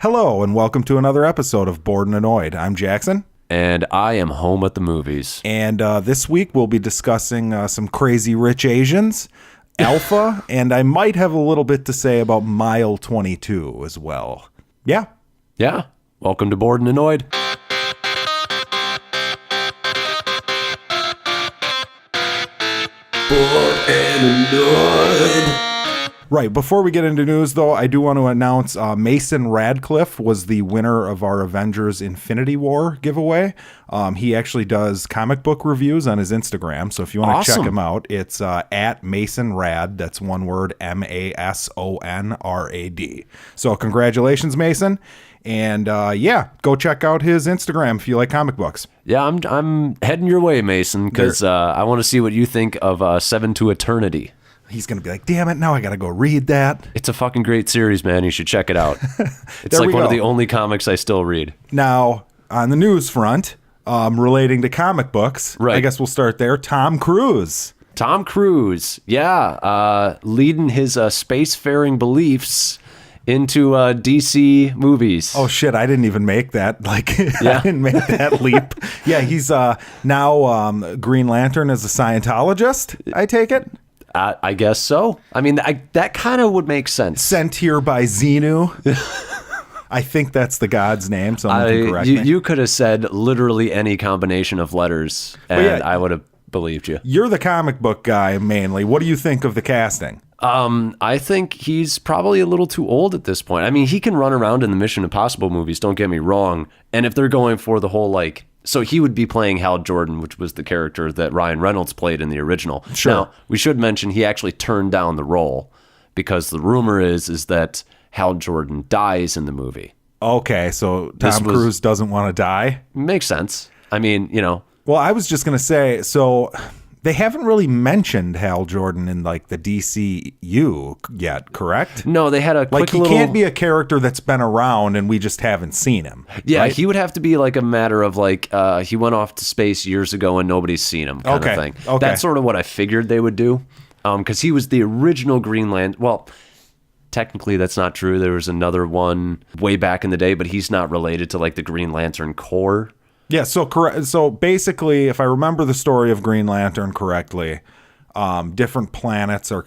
Hello, and welcome to another episode of Bored and Annoyed. I'm Jackson. And I am home at the movies. And this week we'll be discussing some Crazy Rich Asians, Alpha, and I might have a little bit to say about Mile 22 as well. Yeah. Yeah. Welcome to Bored and Annoyed. Bored and Annoyed. Right. Before we get into news, though, I do want to announce Mason Radcliffe was the winner of our Avengers Infinity War giveaway. He actually does comic book reviews on his Instagram. So if you want to check him out, it's at Mason Rad. That's one word, MASONRAD. So congratulations, Mason. And yeah, go check out his Instagram if you like comic books. Yeah, I'm heading your way, Mason, because I want to see what you think of Seven to Eternity. He's going to be like, damn it, now I got to go read that. It's a fucking great series, man. You should check it out. It's like one of the only comics I still read. Now, on the news front, relating to comic books, right. I guess we'll start there. Tom Cruise, yeah, leading his spacefaring beliefs into DC movies. Oh, shit, I didn't even make that. Yeah. I didn't make that leap. Yeah, he's now Green Lantern as a Scientologist, I take it? I guess so. I mean, that kind of would make sense. Sent here by Xenu. I think that's the god's name, so you can correct me. You could have said literally any combination of letters, and I would have believed you. You're the comic book guy, mainly. What do you think of the casting? I think he's probably a little too old at this point. I mean, he can run around in the Mission Impossible movies, don't get me wrong. And if they're going for the whole, so he would be playing Hal Jordan, which was the character that Ryan Reynolds played in the original. Sure. Now, we should mention he actually turned down the role because the rumor is that Hal Jordan dies in the movie. Okay, so Tom Cruise doesn't want to die? Makes sense. I mean, Well, I was just going to say, so they haven't really mentioned Hal Jordan in the DCU yet, correct? No, they had a quick he can't be a character that's been around and we just haven't seen him. Yeah, right? He would have to be a matter of he went off to space years ago and nobody's seen him kind of thing. Okay. That's sort of what I figured they would do, because he was the original Green Lantern. Well, technically that's not true. There was another one way back in the day, but he's not related to the Green Lantern Corps. Yeah, so correct. So basically, if I remember the story of Green Lantern correctly, different planets are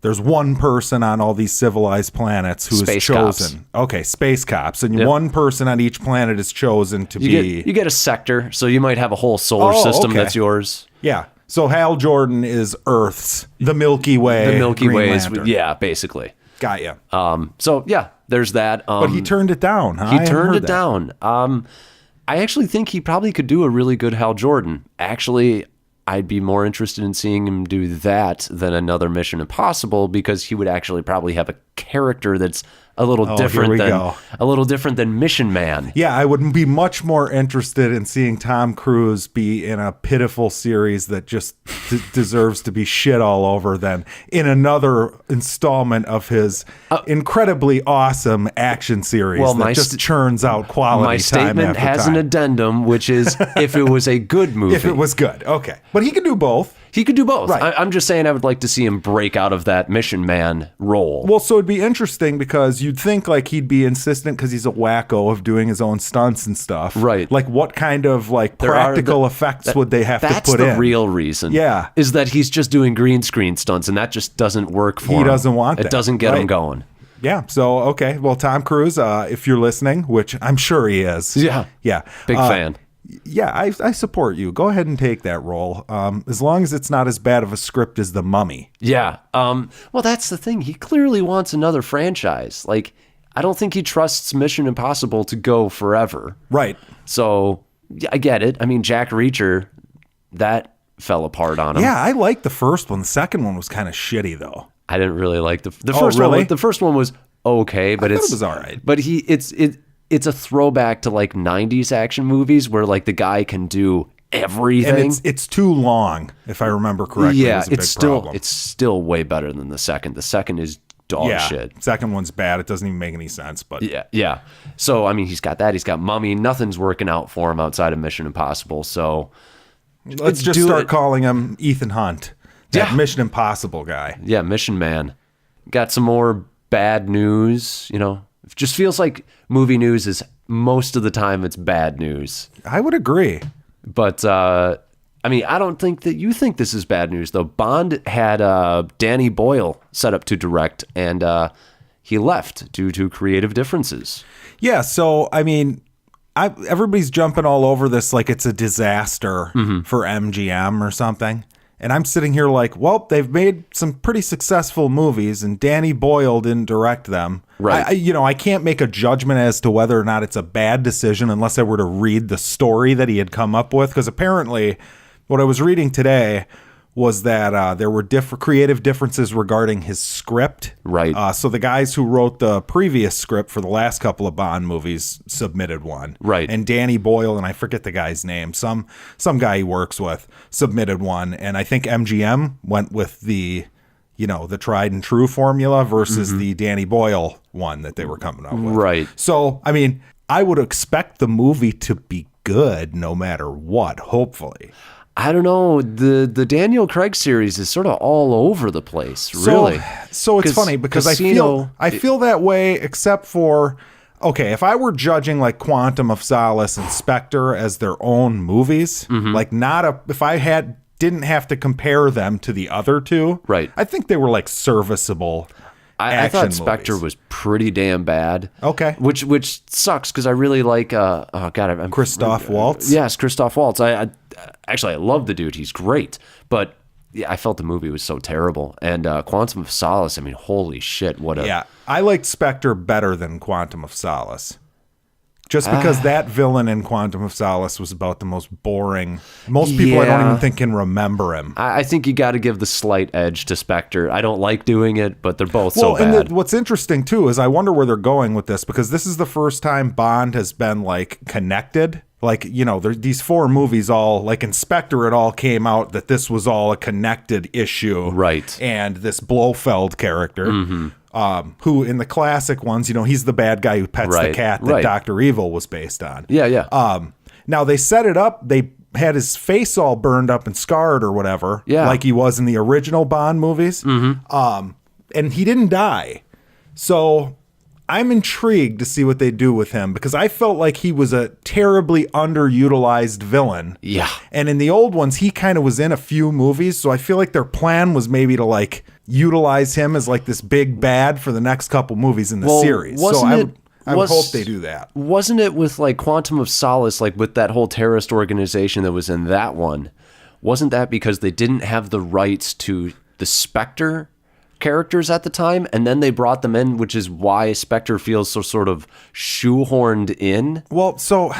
there's one person on all these civilized planets who is chosen. Cops. Okay, space cops, and one person on each planet is chosen to be. You get a sector, so you might have a whole solar system that's yours. Yeah. So Hal Jordan is Earth's, the Milky Way. The Milky Green Way is, Lantern. yeah, basically. Got ya. So yeah, there's that. But he turned it down. Huh? He turned it down. I actually think he probably could do a really good Hal Jordan. Actually, I'd be more interested in seeing him do that than another Mission Impossible, because he would actually probably have a character that's a little different than Mission Man. Yeah, I would be much more interested in seeing Tom Cruise be in a pitiful series that just deserves to be shit all over than in another installment of his incredibly awesome action series that just churns out quality time after time. My statement has an addendum, which is if it was a good movie. If it was good, okay. But he could do both. He could do both. Right. I'm just saying I would like to see him break out of that Mission Man role. Well, so it'd be interesting because you'd think he'd be insistent because he's a wacko of doing his own stunts and stuff. Right. What kind of practical effects would they have to put in? That's the real reason. Yeah. Is that he's just doing green screen stunts and that just doesn't work for him. He doesn't want that. It doesn't get him going. Yeah. So, okay. Well, Tom Cruise, if you're listening, which I'm sure he is. Yeah. Yeah. Big fan. Yeah, I support you. Go ahead and take that role. As long as it's not as bad of a script as The Mummy. Yeah. Well, that's the thing. He clearly wants another franchise. I don't think he trusts Mission Impossible to go forever. Right. So, yeah, I get it. I mean, Jack Reacher, that fell apart on him. Yeah, I liked the first one. The second one was kind of shitty, though. I didn't really like the first one. The first one was okay, but it was all right. But it's a throwback to 90s action movies where the guy can do everything. And it's too long, if I remember correctly. Yeah, problem. It's still way better than the second. The second is dog shit. Second one's bad. It doesn't even make any sense. But yeah. So I mean, he's got that. He's got Mummy. Nothing's working out for him outside of Mission Impossible. So let's just start calling him Ethan Hunt. That Mission Impossible guy. Yeah, Mission Man. Got some more bad news. It just feels like movie news is most of the time it's bad news. I would agree. But, I mean, I don't think that you think this is bad news, though. Bond had Danny Boyle set up to direct, and he left due to creative differences. Yeah, so, I mean, everybody's jumping all over this like it's a disaster for MGM or something. And I'm sitting here like, well, they've made some pretty successful movies, and Danny Boyle didn't direct them. Right. I can't make a judgment as to whether or not it's a bad decision unless I were to read the story that he had come up with. Because apparently what I was reading today was that there were creative differences regarding his script. Right. So the guys who wrote the previous script for the last couple of Bond movies submitted one. Right. And Danny Boyle, and I forget the guy's name, some guy he works with, submitted one. And I think MGM went with the tried and true formula versus the Danny Boyle one that they were coming up with. Right. So, I mean, I would expect the movie to be good no matter what, hopefully. I don't know. The Daniel Craig series is sort of all over the place, really. So it's funny because I feel that way, except for, okay, if I were judging like Quantum of Solace and Spectre as their own movies, like if I didn't have to compare them to the other two, right? I think they were like serviceable. I thought Spectre was pretty damn bad. Okay. Which sucks because I really like Christoph Waltz. Yes, Christoph Waltz. I love the dude. He's great. But yeah, I felt the movie was so terrible. And Quantum of Solace, I mean, holy shit, I liked Spectre better than Quantum of Solace. Just because that villain in Quantum of Solace was about the most boring. Most people I don't even think can remember him. I think you got to give the slight edge to Spectre. I don't like doing it, but they're both so bad. And what's interesting, too, is I wonder where they're going with this, because this is the first time Bond has been, like, connected. Like, these four movies all, like in Spectre, it all came out that this was all a connected issue. Right. And this Blofeld character, who in the classic ones, he's the bad guy who pets the cat that Dr. Evil was based on. Yeah. Now, they set it up. They had his face all burned up and scarred or whatever, like he was in the original Bond movies. And he didn't die. So I'm intrigued to see what they do with him, because I felt like he was a terribly underutilized villain. Yeah. And in the old ones, he kind of was in a few movies. So I feel like their plan was maybe to like utilize him as like this big bad for the next couple movies in the series. So I would hope they do that. Wasn't it with like Quantum of Solace, like with that whole terrorist organization that was in that one? Wasn't that because they didn't have the rights to the Spectre characters at the time, and then they brought them in, which is why Spectre feels so sort of shoehorned in? Well, so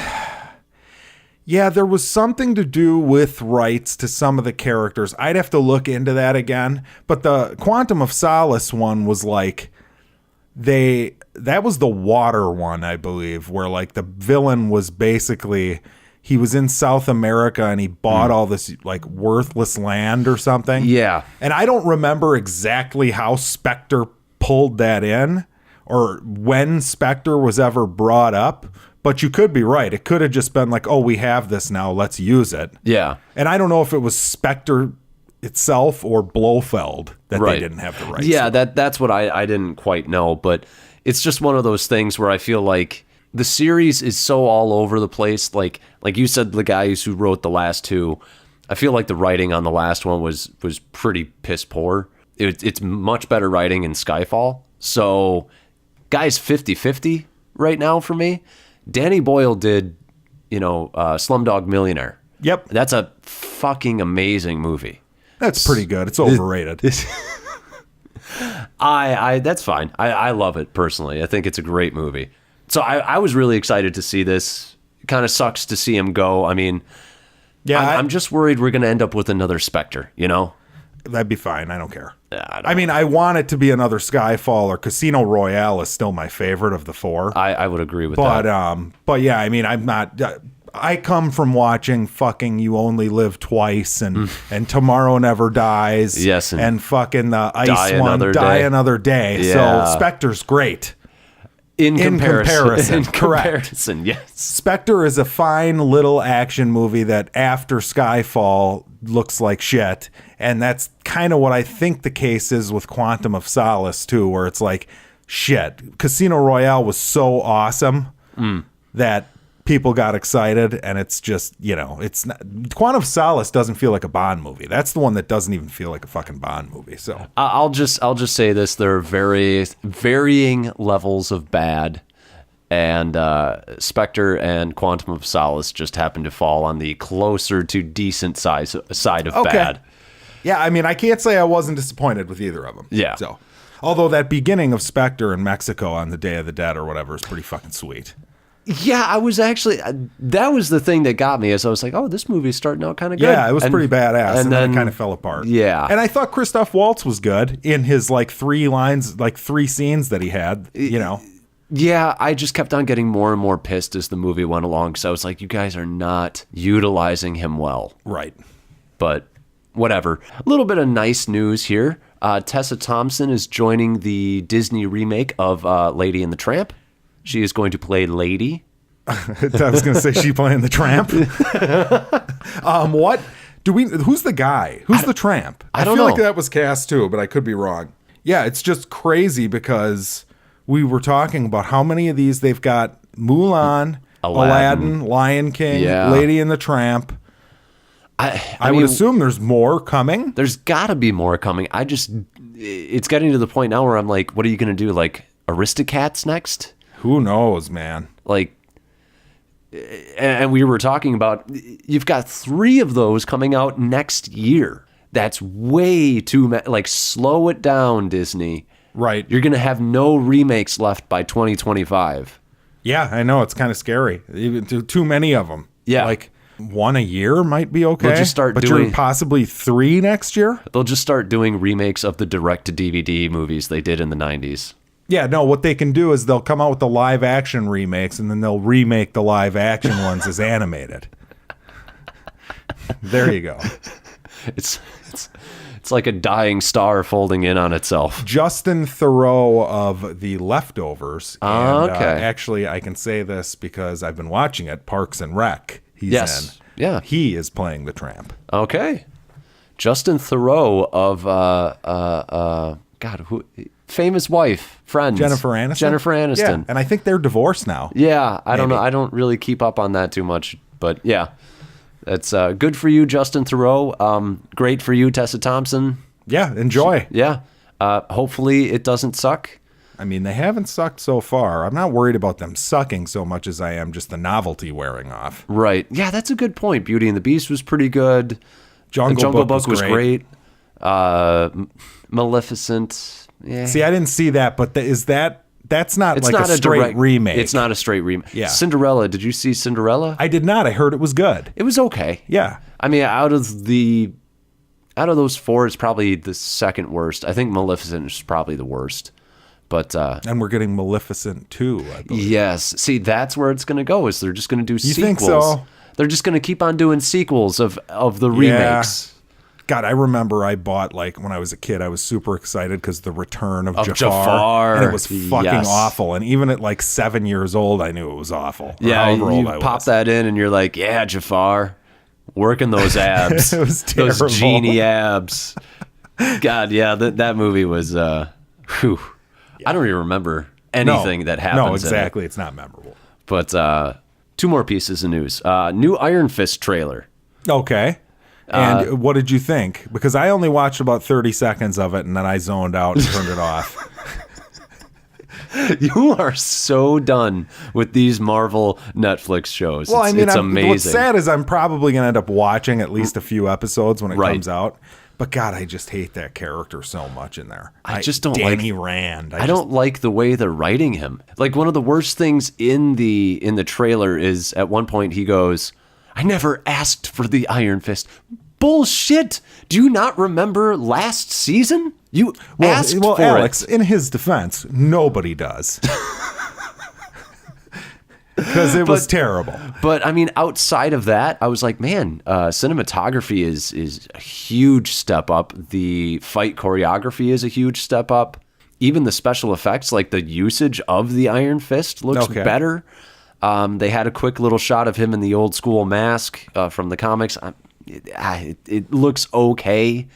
yeah, there was something to do with rights to some of the characters. I'd have to look into that again. But the Quantum of Solace one was like that was the water one, I believe, where like the villain was basically, he was in South America and he bought all this like worthless land or something. Yeah. And I don't remember exactly how Spectre pulled that in or when Spectre was ever brought up, but you could be right. It could have just been like, oh, we have this now, let's use it. Yeah. And I don't know if it was Spectre itself or Blofeld that they didn't have the rights. Yeah, that's what I didn't quite know, but it's just one of those things where I feel like the series is so all over the place. Like you said, the guys who wrote the last two, I feel like the writing on the last one was pretty piss poor. It's much better writing in Skyfall. So, guys, 50-50 right now for me. Danny Boyle did, Slumdog Millionaire. Yep. That's a fucking amazing movie. That's pretty good. It's overrated. That's fine. I love it personally. I think it's a great movie. So I was really excited to see this. It kind of sucks to see him go. I mean, I'm just worried we're going to end up with another Spectre, That'd be fine. I don't care. Yeah, I want it to be another Skyfall, or Casino Royale is still my favorite of the four. I would agree with that. But yeah, I'm not... I come from watching fucking You Only Live Twice and Tomorrow Never Dies. Yes. And fucking the Ice Die one, Another Die Day. Another Day. Yeah. So Spectre's great. In comparison. Correct. Yes. Spectre is a fine little action movie that after Skyfall looks like shit. And that's kind of what I think the case is with Quantum of Solace too, where it's like shit, Casino Royale was so awesome that people got excited, and it's just, it's not, Quantum of Solace doesn't feel like a Bond movie. That's the one that doesn't even feel like a fucking Bond movie. So I'll just say this: there are varying levels of bad, and Spectre and Quantum of Solace just happen to fall on the closer to decent side of bad. Yeah, I mean, I can't say I wasn't disappointed with either of them. Yeah. So, although that beginning of Spectre in Mexico on the Day of the Dead or whatever is pretty fucking sweet. Yeah, I was actually, that was the thing that got me, is I was like, oh, this movie's starting out kind of good. Yeah, it was pretty badass, and then it kind of fell apart. Yeah. And I thought Christoph Waltz was good in his, 3 scenes that he had, Yeah, I just kept on getting more and more pissed as the movie went along, because I was like, you guys are not utilizing him well. Right. But whatever. A little bit of nice news here. Tessa Thompson is joining the Disney remake of Lady and the Tramp. She is going to play Lady. I was going to say she playing the tramp. What? Who's the guy? Who's the tramp? I don't feel know. like that was cast too, but I could be wrong. Yeah, it's just crazy because we were talking about how many of these they've got: Mulan, Aladdin, Lion King, Lady and the Tramp. I would assume there's more coming. There's got to be more coming. It's getting to the point now where I'm like, what are you going to do? Like Aristocats next? Who knows, man? And we were talking about, you've got 3 of those coming out next year. That's way too much. Slow it down, Disney. Right. You're going to have no remakes left by 2025. Yeah, I know. It's kind of scary. Even too many of them. Yeah. 1 a year might be okay. They'll just start but doing, you're possibly 3 next year? They'll just start doing remakes of the direct-to-DVD movies they did in the 90s. Yeah, no, what they can do is they'll come out with the live action remakes, and then they'll remake the live action ones as animated. There you go. It's like a dying star folding in on itself. Justin Theroux of The Leftovers. And, okay. Actually, I can say this because I've been watching it, Parks and Rec. He's in. Yeah. He is playing the tramp. Okay. Justin Theroux of famous wife, Friends. Jennifer Aniston. Yeah, and I think they're divorced now. Yeah, I don't know. I don't really keep up on that too much, but yeah, that's good for you, Justin Theroux. Great for you, Tessa Thompson. Yeah, enjoy. Yeah. Hopefully it doesn't suck. I mean, they haven't sucked so far. I'm not worried about them sucking so much as I am just the novelty wearing off. Right. Yeah, that's a good point. Beauty and the Beast was pretty good. Jungle Book was great. Maleficent. Yeah. See, I didn't see that, but that's not it's like not a straight remake. It's not a straight remake. Yeah. Cinderella. Did you see Cinderella? I did not. I heard it was good. It was okay. Yeah. I mean, out of those 4, it's probably the second worst. I think Maleficent is probably the worst. But and we're getting Maleficent 2, I believe. Yes. See, that's where it's going to go. Is they're just going to do sequels. You think so? They're just going to keep on doing sequels of the remakes. Yeah. God, I remember I bought, when I was a kid, I was super excited because the return of Jafar. And it was fucking awful. And even at 7 years old, I knew it was awful. Yeah, you pop that in and you're like, yeah, Jafar, working those abs. It was terrible. Those genie abs. God, yeah, that movie was, whew. Yeah. I don't even remember anything that happens. No, exactly. It's not memorable. But 2 more pieces of news. New Iron Fist trailer. Okay. And what did you think? Because I only watched about 30 seconds of it, and then I zoned out and turned it off. You are so done with these Marvel Netflix shows. Well, it's amazing. What's sad is I'm probably going to end up watching at least a few episodes when it comes out. But God, I just hate that character so much in there. I just don't Danny Rand. I don't like the way they're writing him. One of the worst things in the trailer is at one point he goes, I never asked for the Iron Fist. Bullshit. Do you not remember last season? You asked for Alex, it. In his defense, nobody does. Because it was terrible. But I mean, outside of that, I was like, man, cinematography is a huge step up. The fight choreography is a huge step up. Even the special effects, the usage of the Iron Fist looks better. They had a quick little shot of him in the old school mask from the comics. It looks okay.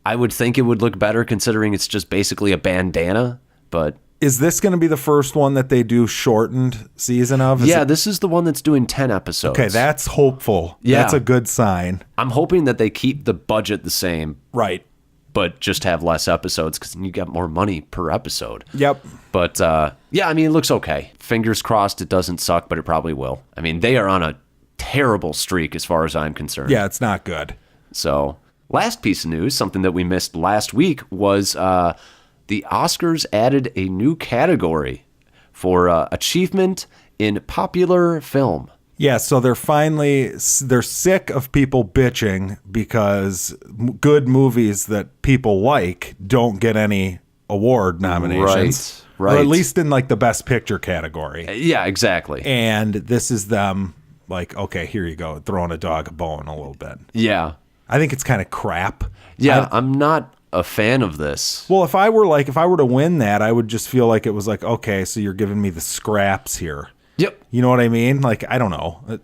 I would think it would look better considering it's just basically a bandana, but Is this going to be the first one that they do shortened season of? This is the one that's doing 10 episodes. Okay, that's hopeful. Yeah. That's a good sign. I'm hoping that they keep the budget the same. Right. But just have less episodes because you get more money per episode. Yep. But, it looks okay. Fingers crossed it doesn't suck, but it probably will. I mean, they are on a terrible streak as far as I'm concerned. Yeah, it's not good. So, last piece of news, something that we missed last week, was the Oscars added a new category for achievement in popular film. Yeah, so they're sick of people bitching because good movies that people like don't get any award nominations. Right. Or at least in like the best picture category. Yeah, exactly. And this is them like, okay, here you go, throwing a dog a bone a little bit. Yeah. I think it's kind of crap. Yeah, I'm not a fan of this. Well, if I were to win that, I would just feel like it was like, okay, so you're giving me the scraps here. Yep. You know what I mean? Like, I don't know.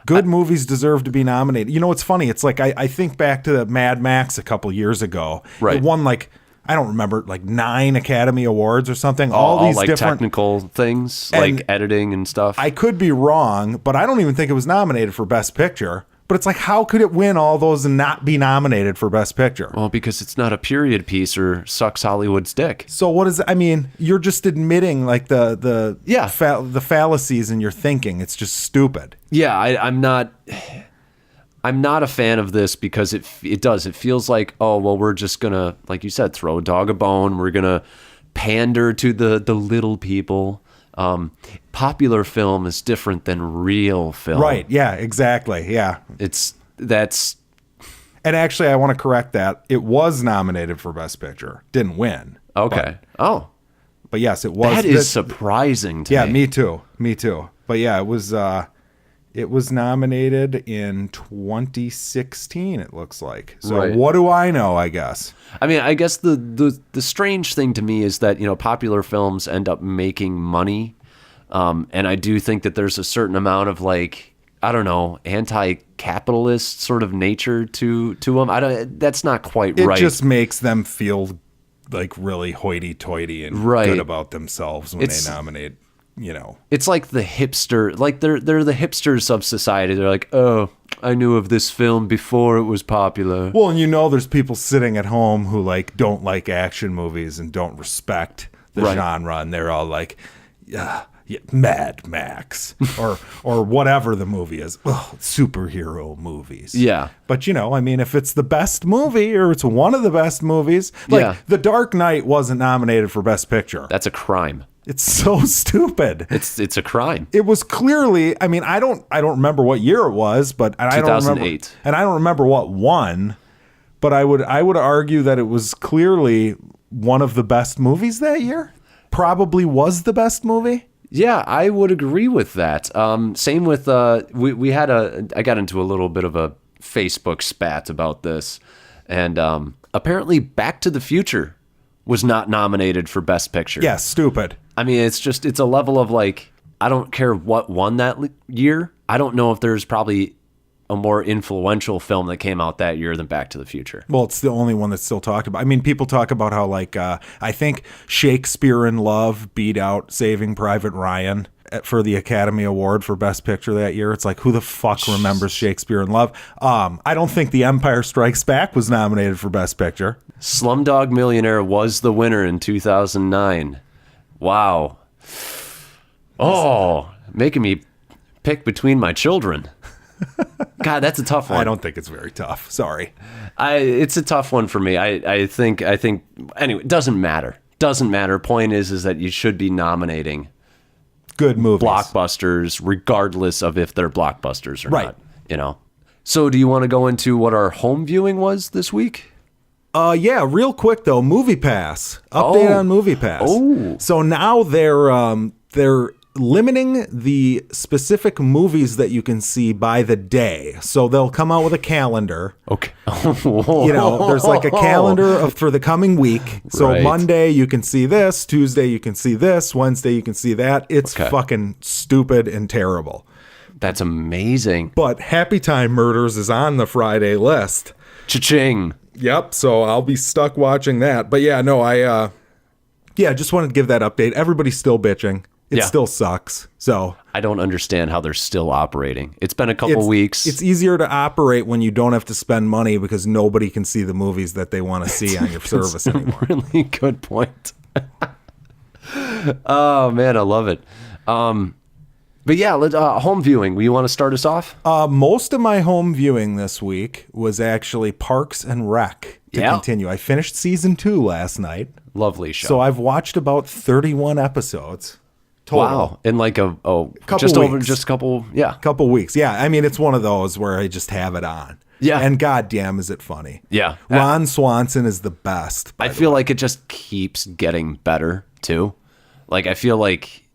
Good movies deserve to be nominated. You know what's funny? It's like I think back to Mad Max a couple years ago. Right. It won like, I don't remember, like 9 Academy Awards or something. All these like different technical things, like editing and stuff. I could be wrong, but I don't even think it was nominated for Best Picture. But it's like, how could it win all those and not be nominated for Best Picture? Well, because it's not a period piece or sucks Hollywood's dick. So what is? I mean, you're just admitting like the fallacies in your thinking. It's just stupid. Yeah, I'm not a fan of this because it feels like, oh well, we're just gonna, like you said, throw a dog a bone. We're gonna pander to the little people. Popular film is different than real film. Right. Yeah, exactly. Yeah. And actually, I want to correct that. It was nominated for Best Picture. Didn't win. Okay. But yes, it was. That is surprising to me. Yeah, me too. But yeah, it was nominated in 2016, it looks like. So Right. What do I know, I guess? I mean, I guess the strange thing to me is that, popular films end up making money. And I do think that there's a certain amount of like, I don't know, anti-capitalist sort of nature to them. That's not quite right. It just makes them feel like really hoity-toity and good about themselves when they nominate, It's like the hipster, like they're the hipsters of society. They're like, oh, I knew of this film before it was popular. Well, and there's people sitting at home who like don't like action movies and don't respect the genre, and they're all like, yeah, Mad Max or whatever the movie is. Ugh, superhero movies. Yeah. But I mean, if it's the best movie or it's one of the best movies, like The Dark Knight wasn't nominated for Best Picture. That's a crime. It's so stupid. It's a crime. It was clearly, I mean, I don't remember what year it was, but 2008. I don't remember what won, but I would argue that it was clearly one of the best movies that year. Probably was the best movie. Yeah, I would agree with that. Same with we had I got into a little bit of a Facebook spat about this, and apparently Back to the Future was not nominated for Best Picture. Yeah, stupid. I mean, it's a level of like, I don't care what won that year. I don't know if there's probably a more influential film that came out that year than Back to the Future. Well, it's the only one that's still talked about. I mean, people talk about how like I think Shakespeare in Love beat out Saving Private Ryan for the Academy Award for Best Picture that year. It's like, who the fuck remembers Shakespeare in Love? I don't think The Empire Strikes Back was nominated for Best Picture. Slumdog Millionaire was the winner in 2009. Wow. Oh, making me pick between my children. God, that's a tough one. I don't think it's very tough. Sorry. It's a tough one for me. I think anyway, it doesn't matter. Doesn't matter. Point is that you should be nominating good movies, blockbusters, regardless of if they're blockbusters or not. So do you want to go into what our home viewing was this week? Yeah, real quick though, MoviePass. Update on MoviePass. Oh. So now they're limiting the specific movies that you can see by the day. So they'll come out with a calendar. Okay. There's like a calendar for the coming week. So Monday you can see this, Tuesday you can see this, Wednesday you can see that. It's fucking stupid and terrible. That's amazing. But Happy Time Murders is on the Friday list. Cha-ching. Yep, so I'll be stuck watching that. But yeah, no, yeah, just wanted to give that update. Everybody's still bitching. It Yeah. still sucks. So I don't understand how they're still operating. It's been a couple weeks. It's easier to operate when you don't have to spend money because nobody can see the movies that they want to see on your service anymore. Really good point. Oh man, I love it. But yeah, home viewing. You want to start us off? Most of my home viewing this week was actually Parks and Rec to continue. I finished season 2 last night. Lovely show. So I've watched about 31 episodes total. Wow. In like a couple weeks. Yeah. I mean, it's one of those where I just have it on. Yeah. And goddamn, is it funny. Yeah. Ron Swanson is the best. I feel like it just keeps getting better too. Like I feel like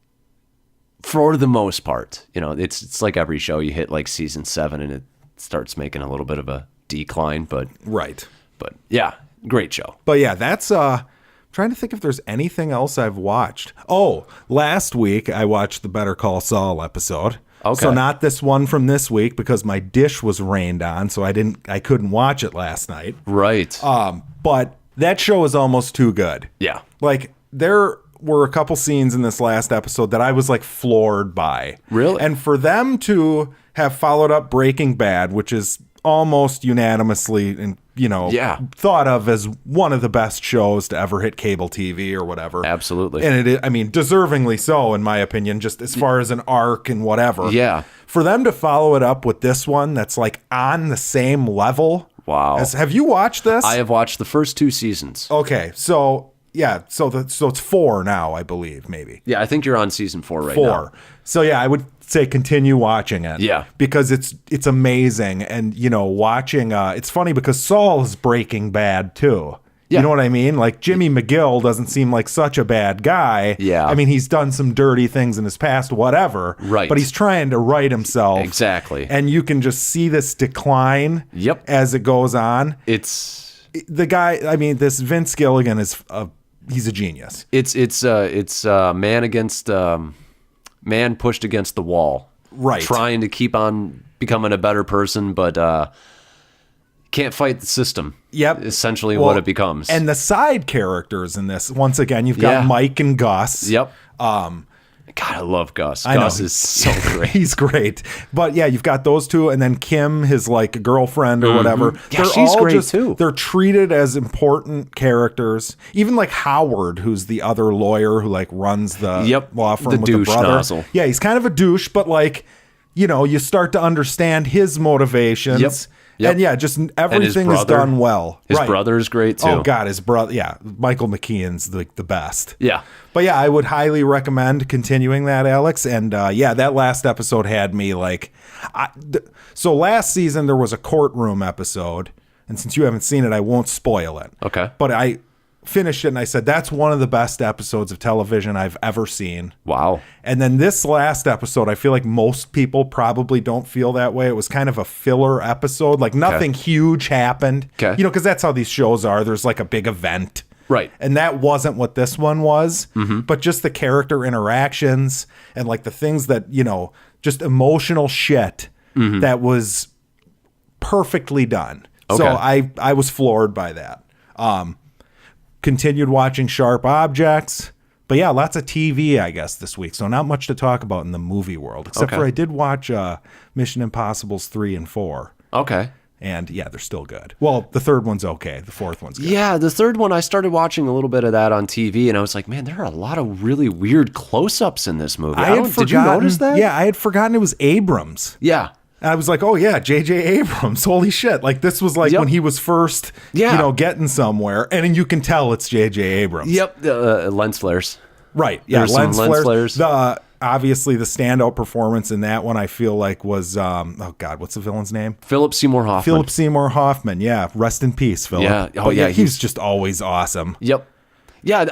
for the most part, it's like every show you hit like season 7 and it starts making a little bit of a decline, but right. But yeah, great show. But yeah, that's trying to think if there's anything else I've watched. Oh, last week I watched the Better Call Saul episode. Okay. So not this one from this week because my dish was rained on, so I couldn't watch it last night. Right. But that show is almost too good. Yeah. Like there were a couple scenes in this last episode that I was like floored by. Really? And for them to have followed up Breaking Bad, which is almost unanimously thought of as one of the best shows to ever hit cable TV or whatever. Absolutely. And I mean, deservingly so, in my opinion, just as far as an arc and whatever. Yeah. For them to follow it up with this one that's like on the same level. Wow. Have you watched this? I have watched the first 2 seasons. Okay. So, yeah. So it's 4 now, I believe, maybe. Yeah, I think you're on season 4 right now. 4. So, yeah, I would say continue watching it. Yeah. Because it's amazing. And, watching, it's funny because Saul is Breaking Bad too. Yeah. You know what I mean? Like Jimmy McGill doesn't seem like such a bad guy. Yeah. I mean, he's done some dirty things in his past, whatever. Right. But he's trying to right himself. Exactly. And you can just see this decline as it goes on. It's the guy, I mean, this Vince Gilligan he's a genius. It's man pushed against the wall. Right. Trying to keep on becoming a better person, but can't fight the system. Yep. Essentially what it becomes. And the side characters in this, once again, you've got Mike and Gus. Yep. God, I love Gus. I know. Gus is so great. He's great. But yeah, you've got those two, and then Kim, his like girlfriend or whatever. Yeah, she's great too. They're treated as important characters. Even like Howard, who's the other lawyer who like runs the law firm with douche the brother. nozzle. Yeah, he's kind of a douche, but like, you start to understand his motivations. Yep. And yeah, just everything is done well. His brother is great too. Oh God, his brother. Yeah, Michael McKean's the best. Yeah. But yeah, I would highly recommend continuing that, Alex. And that last episode had me like, so last season there was a courtroom episode, and since you haven't seen it, I won't spoil it. Okay. But I finished it and I said, that's one of the best episodes of television I've ever seen. Wow. And then this last episode, I feel like most people probably don't feel that way. It was kind of a filler episode. Like nothing huge happened. Okay. Because that's how these shows are. There's like a big event. Right. And that wasn't what this one was. Mm-hmm. But just the character interactions and like the things that, just emotional shit that was perfectly done. Okay. So I was floored by that. Continued watching Sharp Objects. But yeah, lots of TV, I guess, this week. So not much to talk about in the movie world. Except for I did watch Mission Impossibles 3 and 4. Okay. And yeah, they're still good. Well, the third one's okay. The fourth one's good. Yeah, the third one, I started watching a little bit of that on TV, and I was like, man, there are a lot of really weird close-ups in this movie. Did you notice that? Yeah, I had forgotten it was Abrams. Yeah. And I was like, oh yeah, J.J. Abrams. Holy shit. Like this was like when he was first, getting somewhere. And then you can tell it's J.J. Abrams. Yep. Lens flares. Right. Yeah. Lens flares. Obviously the standout performance in that one I feel like was, oh God, what's the villain's name? Philip Seymour Hoffman. Philip Seymour Hoffman. Yeah. Rest in peace, Philip. Yeah. Oh yeah. He's just always awesome. Yep. Yeah.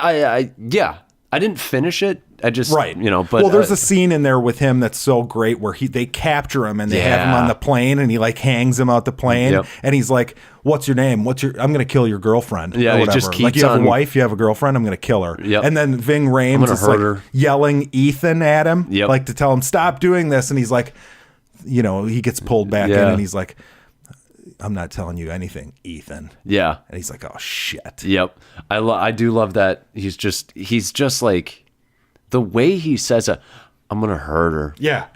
I didn't finish it. I just, but well, there's a scene in there with him that's so great where they capture him and they have him on the plane and he like hangs him out the plane and he's like, what's your name? I'm going to kill your girlfriend. Yeah. Or He just keeps like you have on, a wife, you have a girlfriend, I'm going to kill her. Yep. And then Ving Rhames is like yelling Ethan at him, like to tell him stop doing this. And he's like, he gets pulled back in and he's like, I'm not telling you anything, Ethan. Yeah. And he's like, oh shit. Yep. I do love that. He's just like the way he says it. I'm going to hurt her. Yeah.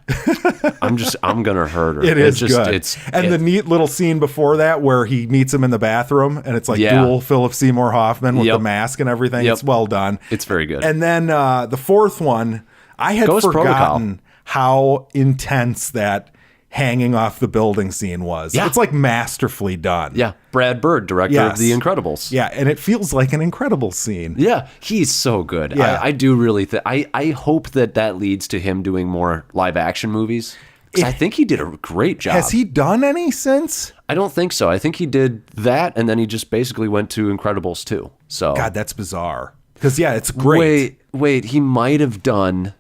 I'm going to hurt her. It is just, good. The neat little scene before that where he meets him in the bathroom and it's like dual Philip Seymour Hoffman with the mask and everything. It's well done. It's very good. And then the fourth one, I had Ghost forgotten how intense that hanging off the building scene was. Yeah. It's like masterfully done. Yeah. Brad Bird, director of The Incredibles. Yeah. And it feels like an Incredibles scene. Yeah. He's so good. Yeah. I do really think, I hope that leads to him doing more live action movies. Because I think he did a great job. Has he done any since? I don't think so. I think he did that and then he just basically went to Incredibles 2. So God, that's bizarre. Because it's great. Wait, he might have done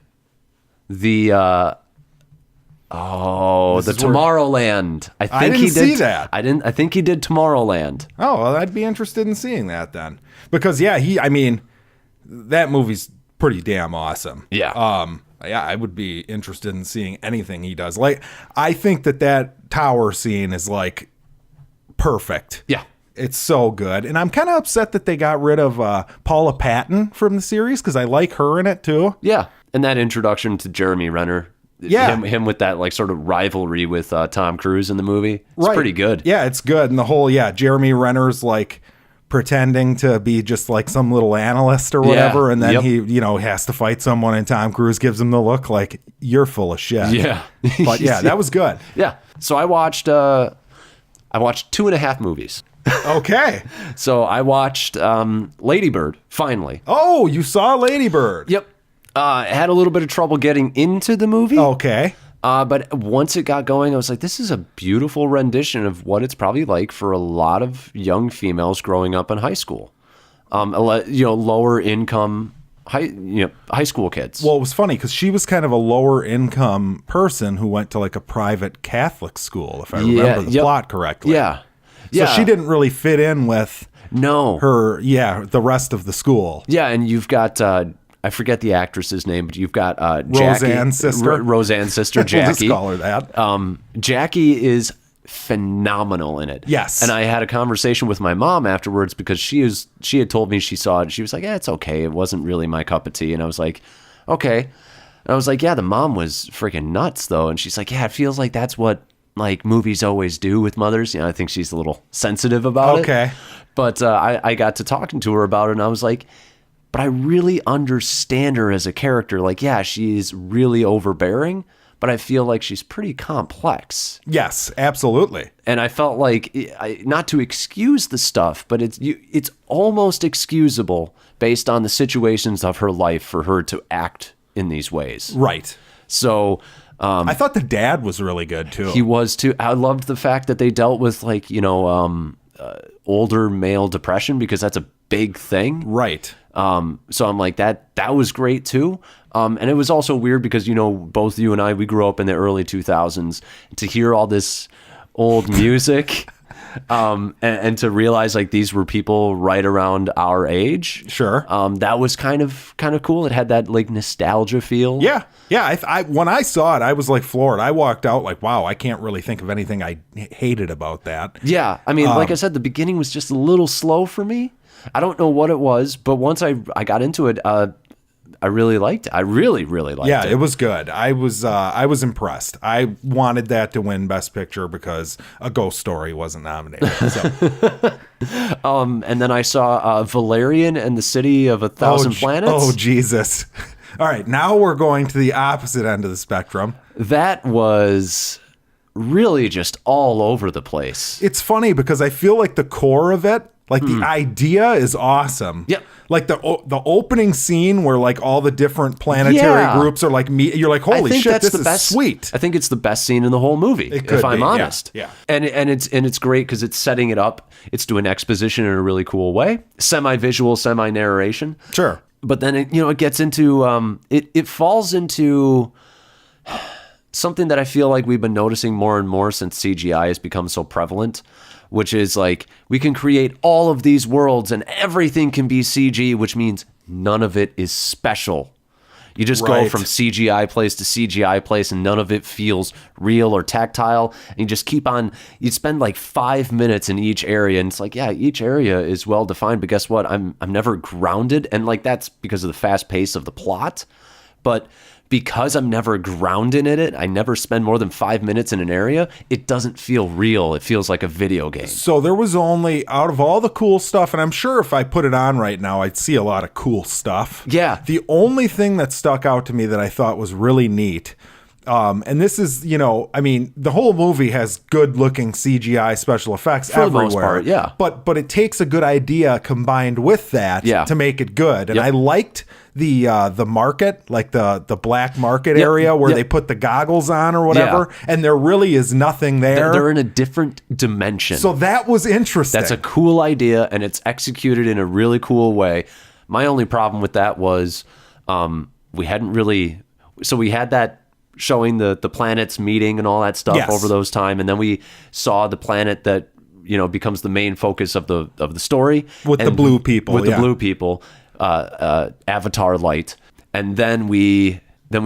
the Tomorrowland. I think he did see that. I think he did Tomorrowland. Oh, well, I'd be interested in seeing that then. Because that movie's pretty damn awesome. Yeah. I would be interested in seeing anything he does. Like, I think that tower scene is like perfect. Yeah. It's so good. And I'm kind of upset that they got rid of Paula Patton from the series because I like her in it too. Yeah. And that introduction to Jeremy Renner. Yeah. Him with that like sort of rivalry with Tom Cruise in the movie. It's pretty good. Yeah, it's good. And the whole, Jeremy Renner's like pretending to be just like some little analyst or whatever. And then he, has to fight someone and Tom Cruise gives him the look like, you're full of shit. Yeah. But that was good. Yeah. So I watched 2.5 movies. Okay. So I watched Ladybird, finally. Oh, you saw Ladybird. Yep. Had a little bit of trouble getting into the movie. Okay. But once it got going, I was like, this is a beautiful rendition of what it's probably like for a lot of young females growing up in high school. Lower income high school kids. Well, it was funny because she was kind of a lower income person who went to like a private Catholic school, if I remember the plot correctly. Yeah. So she didn't really fit in with the rest of the school. Yeah, and you've got I forget the actress's name, but you've got Roseanne's sister. Roseanne's sister, Jackie. We'll just call her that. Jackie is phenomenal in it. Yes. And I had a conversation with my mom afterwards because she had told me she saw it. She was like, it's okay. It wasn't really my cup of tea. And I was like, okay. And I was like, the mom was freaking nuts though. And she's like, it feels like that's what like movies always do with mothers. I think she's a little sensitive about it. Okay. But I got to talking to her about it and I was like, but I really understand her as a character. Like, she's really overbearing, but I feel like she's pretty complex. Yes, absolutely. And I felt like, not to excuse the stuff, but it's almost excusable based on the situations of her life for her to act in these ways. Right. So I thought the dad was really good too. He was too. I loved the fact that they dealt with like, older male depression because that's a big thing. Right. So I'm like, that was great too. And it was also weird because, both you and I, we grew up in the early 2000s. To hear all this old music and to realize like these were people right around our age. Sure. That was kind of cool. It had that like nostalgia feel. Yeah. Yeah. I when I saw it, I was like floored. I walked out like, wow, I can't really think of anything I hated about that. Yeah. I mean, like I said, the beginning was just a little slow for me. I don't know what it was, but once I got into it, I really liked it. I really, really liked it. Yeah, it was good. I was impressed. I wanted that to win Best Picture because A Ghost Story wasn't nominated. So. And then I saw Valerian and the City of a Thousand Planets. Oh, Jesus. All right, now we're going to the opposite end of the spectrum. That was really just all over the place. It's funny because I feel like the core of it, like the idea is awesome. Yep. Like the opening scene where like all the different planetary groups are like you're like, holy shit, this is sweet. I think it's the best scene in the whole movie, if I'm honest. Yeah. And it's great because it's setting it up. It's doing exposition in a really cool way. Semi-visual, semi-narration. Sure. But then it gets into it falls into something that I feel like we've been noticing more and more since CGI has become so prevalent, which is like we can create all of these worlds and everything can be CG, which means none of it is special. You just go from CGI place to CGI place, and none of it feels real or tactile. And you just keep on. You spend like 5 minutes in each area, and it's like, yeah, each area is well defined. But guess what? I'm never grounded, and like that's because of the fast pace of the plot. But because I'm never grounded in it, I never spend more than 5 minutes in an area, it doesn't feel real. It feels like a video game. So there was only, out of all the cool stuff, and I'm sure if I put it on right now, I'd see a lot of cool stuff. Yeah. The only thing that stuck out to me that I thought was really neat, and this is, you know, I mean, the whole movie has good-looking CGI special effects For everywhere. the most part, yeah. But it takes a good idea combined with that to make it good. And I liked the market, like the black market area where they put the goggles on or whatever, and there really is nothing there. They're in a different dimension. So that was interesting. That's a cool idea, and it's executed in a really cool way. My only problem with that was we hadn't really... So we had that showing the planets meeting and all that stuff over those time, and then we saw the planet that, you know, becomes the main focus of the story with the blue people. The blue people, Avatar Light, and then we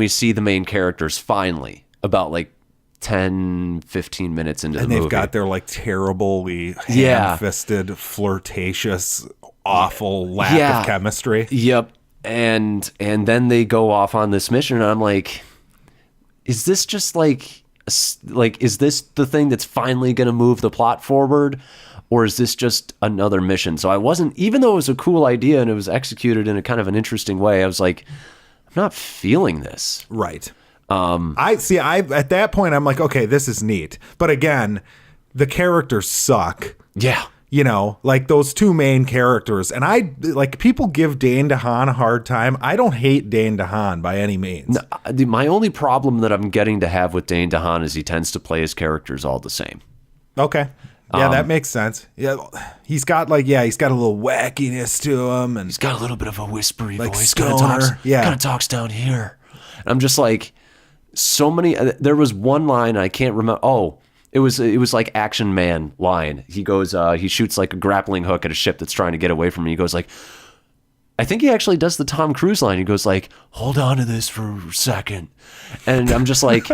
see the main characters finally about like 10-15 minutes into the movie. And they've got their like terribly ham-fisted, flirtatious, awful lack of chemistry. Yep. And then they go off on this mission, and I'm like, is this just like is this the thing that's finally going to move the plot forward, or is this just another mission? So I wasn't, even though it was a cool idea and it was executed in a kind of an interesting way, I was like, I'm not feeling this. Right. I at that point I'm like, okay, this is neat. But again, the characters suck. Yeah. You know, like those two main characters. And I like, people give Dane DeHaan a hard time. I don't hate Dane DeHaan by any means. No, my only problem that I'm getting to have with Dane DeHaan is he tends to play his characters all the same. Okay. Yeah, that makes sense. Yeah, he's got a little wackiness to him, and he's got a little bit of a whispery like voice. Kind of talks down here. And I'm just like, so many. There was one line I can't remember. Oh, it was like Action Man line. He goes, he shoots like a grappling hook at a ship that's trying to get away from me. He goes like, I think he actually does the Tom Cruise line. He goes like, hold on to this for a second, and I'm just like.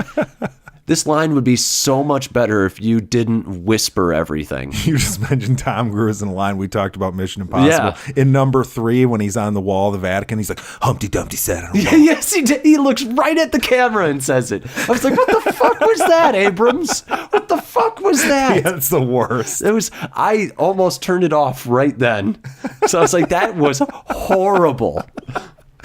This line would be so much better if you didn't whisper everything. You just mentioned Tom Cruise in a line we talked about Mission Impossible. Yeah. In number 3, when he's on the wall of the Vatican, he's like, Humpty Dumpty sat on a wall. Yes, he did. He looks right at the camera and says it. I was like, what the fuck was that, Abrams? What the fuck was that? Yeah, it's the worst. I almost turned it off right then. So I was like, that was horrible.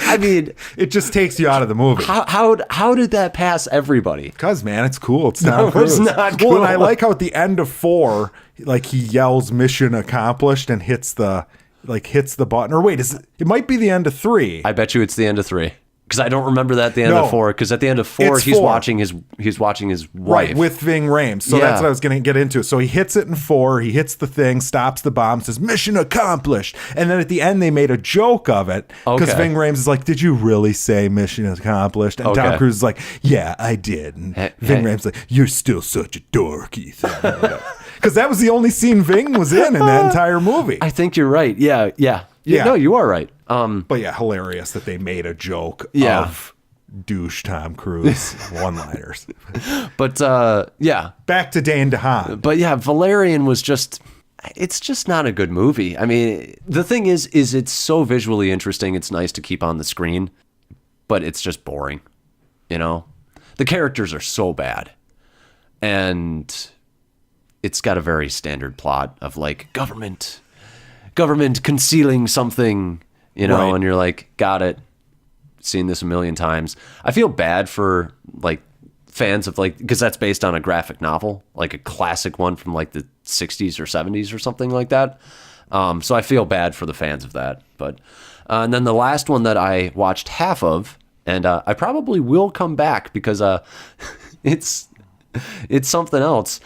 I mean, it just takes you out of the movie. How did that pass everybody? Because, man, it's cool. It's Tom Cruise. It's not cool. Well, and I like how at the end of 4, like he yells "Mission accomplished" and hits the button. Or wait, it might be the end of 3. I bet you it's the end of 3. Because I don't remember that at the end of 4. Because at the end of 4, he's watching his wife. Right, with Ving Rhames. So that's what I was going to get into. So he hits it in 4. He hits the thing, stops the bomb, says, "Mission accomplished." And then at the end, they made a joke of it. Because Ving Rhames is like, "Did you really say mission accomplished?" And Tom Cruise is like, "Yeah, I did." And Ving Rhames is like, "You're still such a dork, Ethan." Because that was the only scene Ving was in that entire movie. I think you're right. Yeah. No, you are right. But yeah, hilarious that they made a joke of douche Tom Cruise one-liners. But back to Dane DeHaan. But yeah, Valerian was it's just not a good movie. I mean, the thing is it's so visually interesting. It's nice to keep on the screen, but it's just boring. You know, the characters are so bad, and it's got a very standard plot of like government concealing something, you know, and you're like, got it. Seen this a million times. I feel bad for like fans of like, because that's based on a graphic novel, like a classic one from like the 60s or 70s or something like that. So I feel bad for the fans of that. But and then the last one that I watched half of, and I probably will come back because it's something else.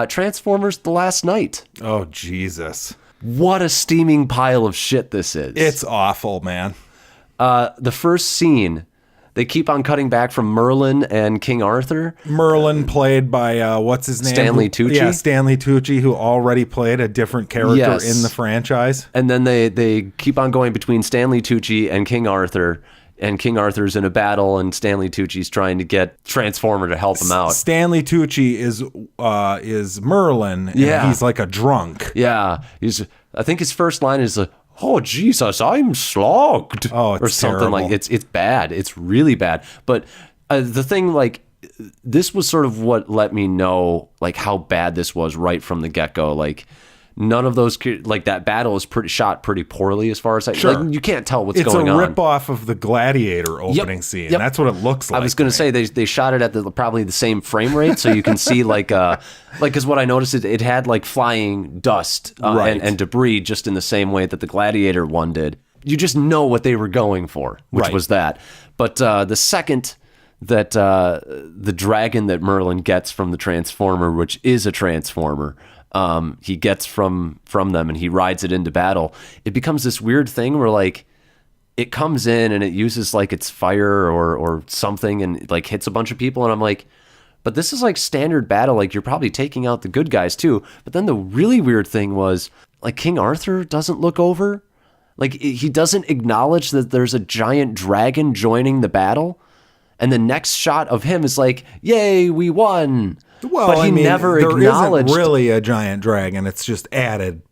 Transformers: The Last Knight. Oh, Jesus. What a steaming pile of shit this is. It's awful, man. The first scene, they keep on cutting back from Merlin and King Arthur. Merlin played by, what's his name? Stanley Tucci. Yeah, Stanley Tucci, who already played a different character in the franchise. And then they keep on going between Stanley Tucci and King Arthur and King Arthur's in a battle, and Stanley Tucci's trying to get Transformer to help him out. Stanley Tucci is Merlin. And Yeah. he's like a drunk. Yeah, I think his first line is "Oh Jesus, I'm slogged," Oh, it's or something terrible. like it's bad. It's really bad. But the thing, like, this was sort of what let me know like how bad this was right from the get go. Like, none of those, like, that battle is shot pretty poorly as far as Sure. like, you can't tell what's It's going on. a rip-off of the Gladiator opening scene. Yep. That's what it looks like. I was going to say they shot it at probably the same frame rate, so you can see because what I noticed is it had like flying dust Right. and debris just in the same way that the Gladiator one did. You just know what they were going for, which Right. was that. But the second that the dragon that Merlin gets from the Transformer, which is a Transformer, he gets from them and he rides it into battle, it becomes this weird thing where like it comes in and it uses like its fire or something and like hits a bunch of people, and I'm like, but this is like standard battle, like you're probably taking out the good guys too. But then the really weird thing was like King Arthur doesn't look over, like he doesn't acknowledge that there's a giant dragon joining the battle, and the next shot of him is like, yay, we won. Well, but he I mean, never there acknowledged. isn't really a giant dragon. It's just added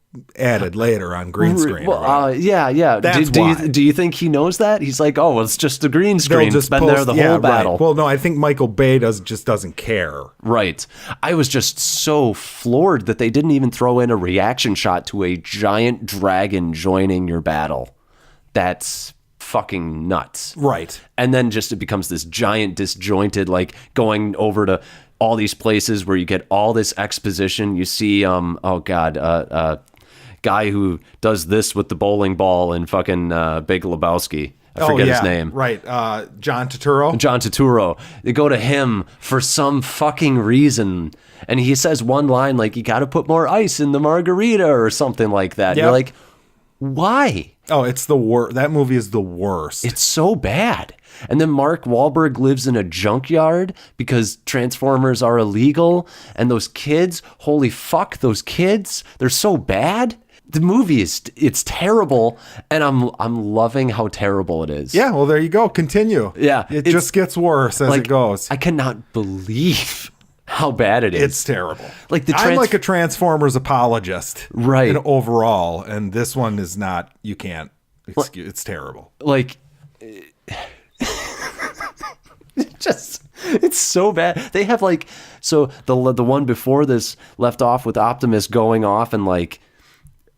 later on green screen. or whatever. Well, yeah. That's do why. you think he knows that? He's like, oh, well, it's just a green They'll screen. It's just been there post- the yeah, whole right. battle. Well, no, I think Michael Bay just doesn't care. Right. I was just so floored that they didn't even throw in a reaction shot to a giant dragon joining your battle. That's fucking nuts. Right. And then just it becomes this giant disjointed, like going over to all these places where you get all this exposition. You see, guy who does this with the bowling ball in fucking Big Lebowski. I forget his name. Right. John Turturro. John Turturro. They go to him for some fucking reason. And he says one line like, you got to put more ice in the margarita or something like that. Yep. You're like, why? Oh, it's the worst. That movie is the worst. It's so bad. And then Mark Wahlberg lives in a junkyard because Transformers are illegal. And those kids, holy fuck, those kids, they're so bad. The movie it's terrible, and I'm loving how terrible it is. Yeah, well, there you go. Continue. Yeah, It just gets worse as it goes. I cannot believe how bad it is. It's terrible. Like I'm like a Transformers apologist. Right. And overall, and this one is not, you can't excuse, it's terrible. Like, it's so bad. They have like, so the one before this left off with Optimus going off and like,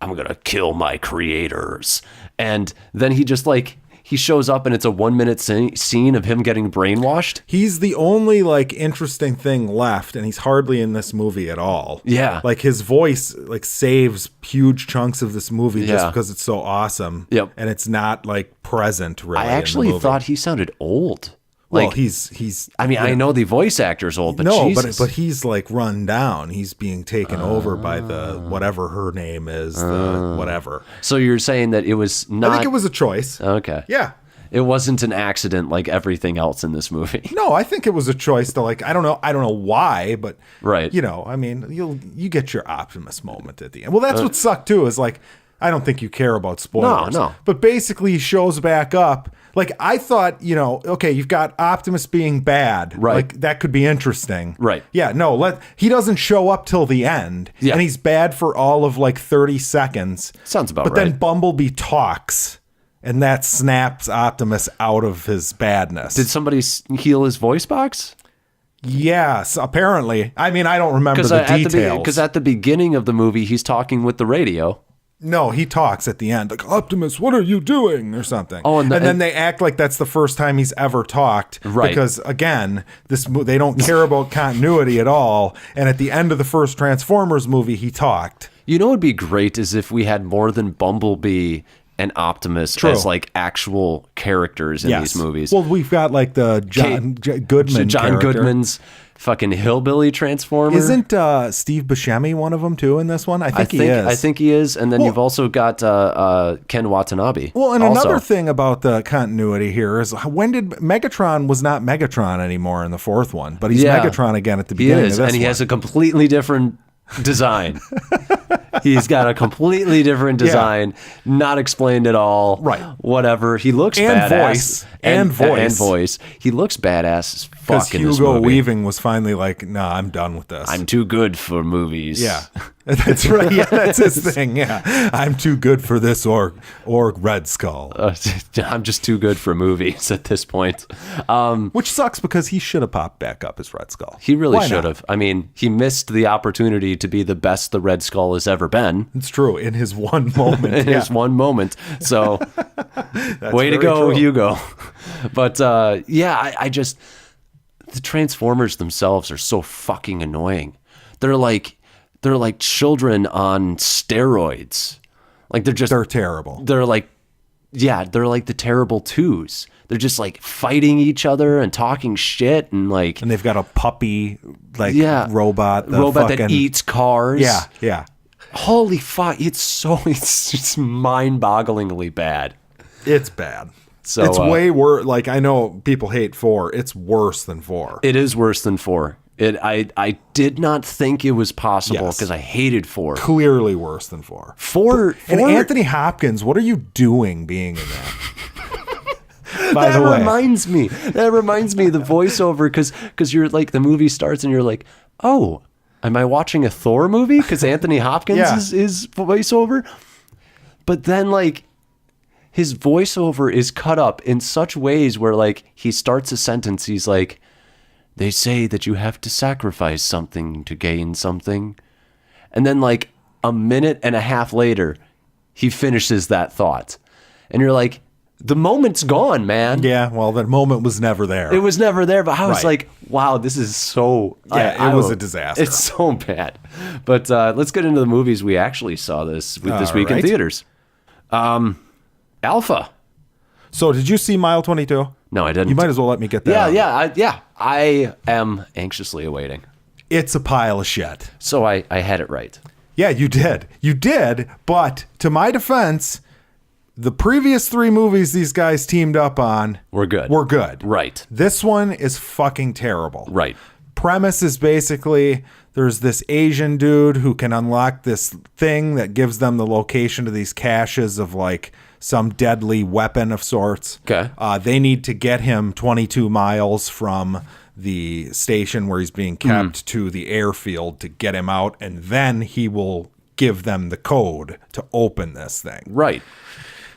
I'm going to kill my creators. And then he just like, he shows up and it's a 1 minute scene of him getting brainwashed. He's the only like interesting thing left, and he's hardly in this movie at all. Yeah. Like his voice like saves huge chunks of this movie just Yeah. because it's so awesome. Yep. And it's not like present really. I in the actually movie. thought he sounded old. Well, Like, he's. I mean, I know the voice actor's old, but no, Jesus. but he's like run down. He's being taken over by the whatever her name is, the whatever. So you're saying that it was not. I think it was a choice. Okay. Yeah. It wasn't an accident like everything else in this movie. No, I think it was a choice to like. I don't know why, but Right. You know, I mean, you get your Optimus moment at the end. Well, that's what sucked too. Is like, I don't think you care about spoilers. No. But basically, he shows back up. Like, I thought, you know, okay, you've got Optimus being bad. Right. Like, that could be interesting. Right. Yeah, no, he doesn't show up till the end. Yeah. And he's bad for all of like 30 seconds. Sounds about But right. then Bumblebee talks, and that snaps Optimus out of his badness. Did somebody heal his voice box? Yes, apparently. I mean, I don't remember the details. Because at the beginning of the movie, he's talking with the radio. No, he talks at the end, like, Optimus, what are you doing? Or something. Oh, and then they act like that's the first time he's ever talked. Right. Because, again, they don't care about continuity at all. And at the end of the first Transformers movie, he talked. You know what would be great is if we had more than Bumblebee and Optimus True. as like actual characters in Yes. these movies. Well, we've got like the John Goodman John character. Goodman's fucking hillbilly Transformer. Isn't Steve Buscemi one of them, too, in this one? I think he is. I think he is. And then you've also got Ken Watanabe. Well, and also. another thing about the continuity here is when did Megatron was not Megatron anymore in the fourth one, but he's Yeah. Megatron again at the He beginning is, of this and he one. has a completely different design. He's got a completely different design, not explained at all. Right. Whatever. He looks And badass. voice. And voice. He looks badass as Because fuck in this Hugo movie. Weaving was finally like, nah, I'm done with this. I'm too good for movies. Yeah. That's right. Yeah, that's his thing. Yeah. I'm too good for this or Red Skull. I'm just too good for movies at this point. Which sucks because he should have popped back up as Red Skull. He really Why should not? have. I mean, he missed the opportunity to be the best the Red Skull has ever been. It's true. In his one moment. In his one moment. So, way to very go, true. Hugo. But I just, the Transformers themselves are so fucking annoying. They're like children on steroids. Like They're terrible. they're like the terrible twos. They're just like fighting each other and talking shit and like, And they've got a puppy, like, robot. that eats cars. Yeah, yeah. Holy fuck. It's just mind-bogglingly bad. It's bad. So it's way worse. Like, I know people hate 4. It's worse than 4. It is worse than 4. I did not think it was possible Yes. because I hated 4. Clearly worse than 4. 4 And Anthony Hopkins, what are you doing being in that? By that the way. reminds me of the voiceover because you're like, the movie starts and you're like, oh, am I watching a Thor movie? Because Anthony Hopkins Yeah. is voiceover. But then like his voiceover is cut up in such ways where like he starts a sentence, he's like, they say that you have to sacrifice something to gain something. And then like a minute and a half later, he finishes that thought. And you're like, the moment's gone, man. Yeah, well, that moment was never there. It was never there, but I was Right. like, wow, this is so... Yeah, it was a disaster. It's so bad. But let's get into the movies we actually saw this week in right. theaters. Alpha. So, did you see Mile 22? No, I didn't. You might as well let me get that out. I am anxiously awaiting. It's a pile of shit. So I had it right. Yeah, you did. You did, but to my defense, the previous 3 movies these guys teamed up on We're good. were good. Right. This one is fucking terrible. Right. Premise is basically there's this Asian dude who can unlock this thing that gives them the location to these caches of like some deadly weapon of sorts. Okay. They need to get him 22 miles from the station where he's being kept to the airfield to get him out, and then he will give them the code to open this thing. Right.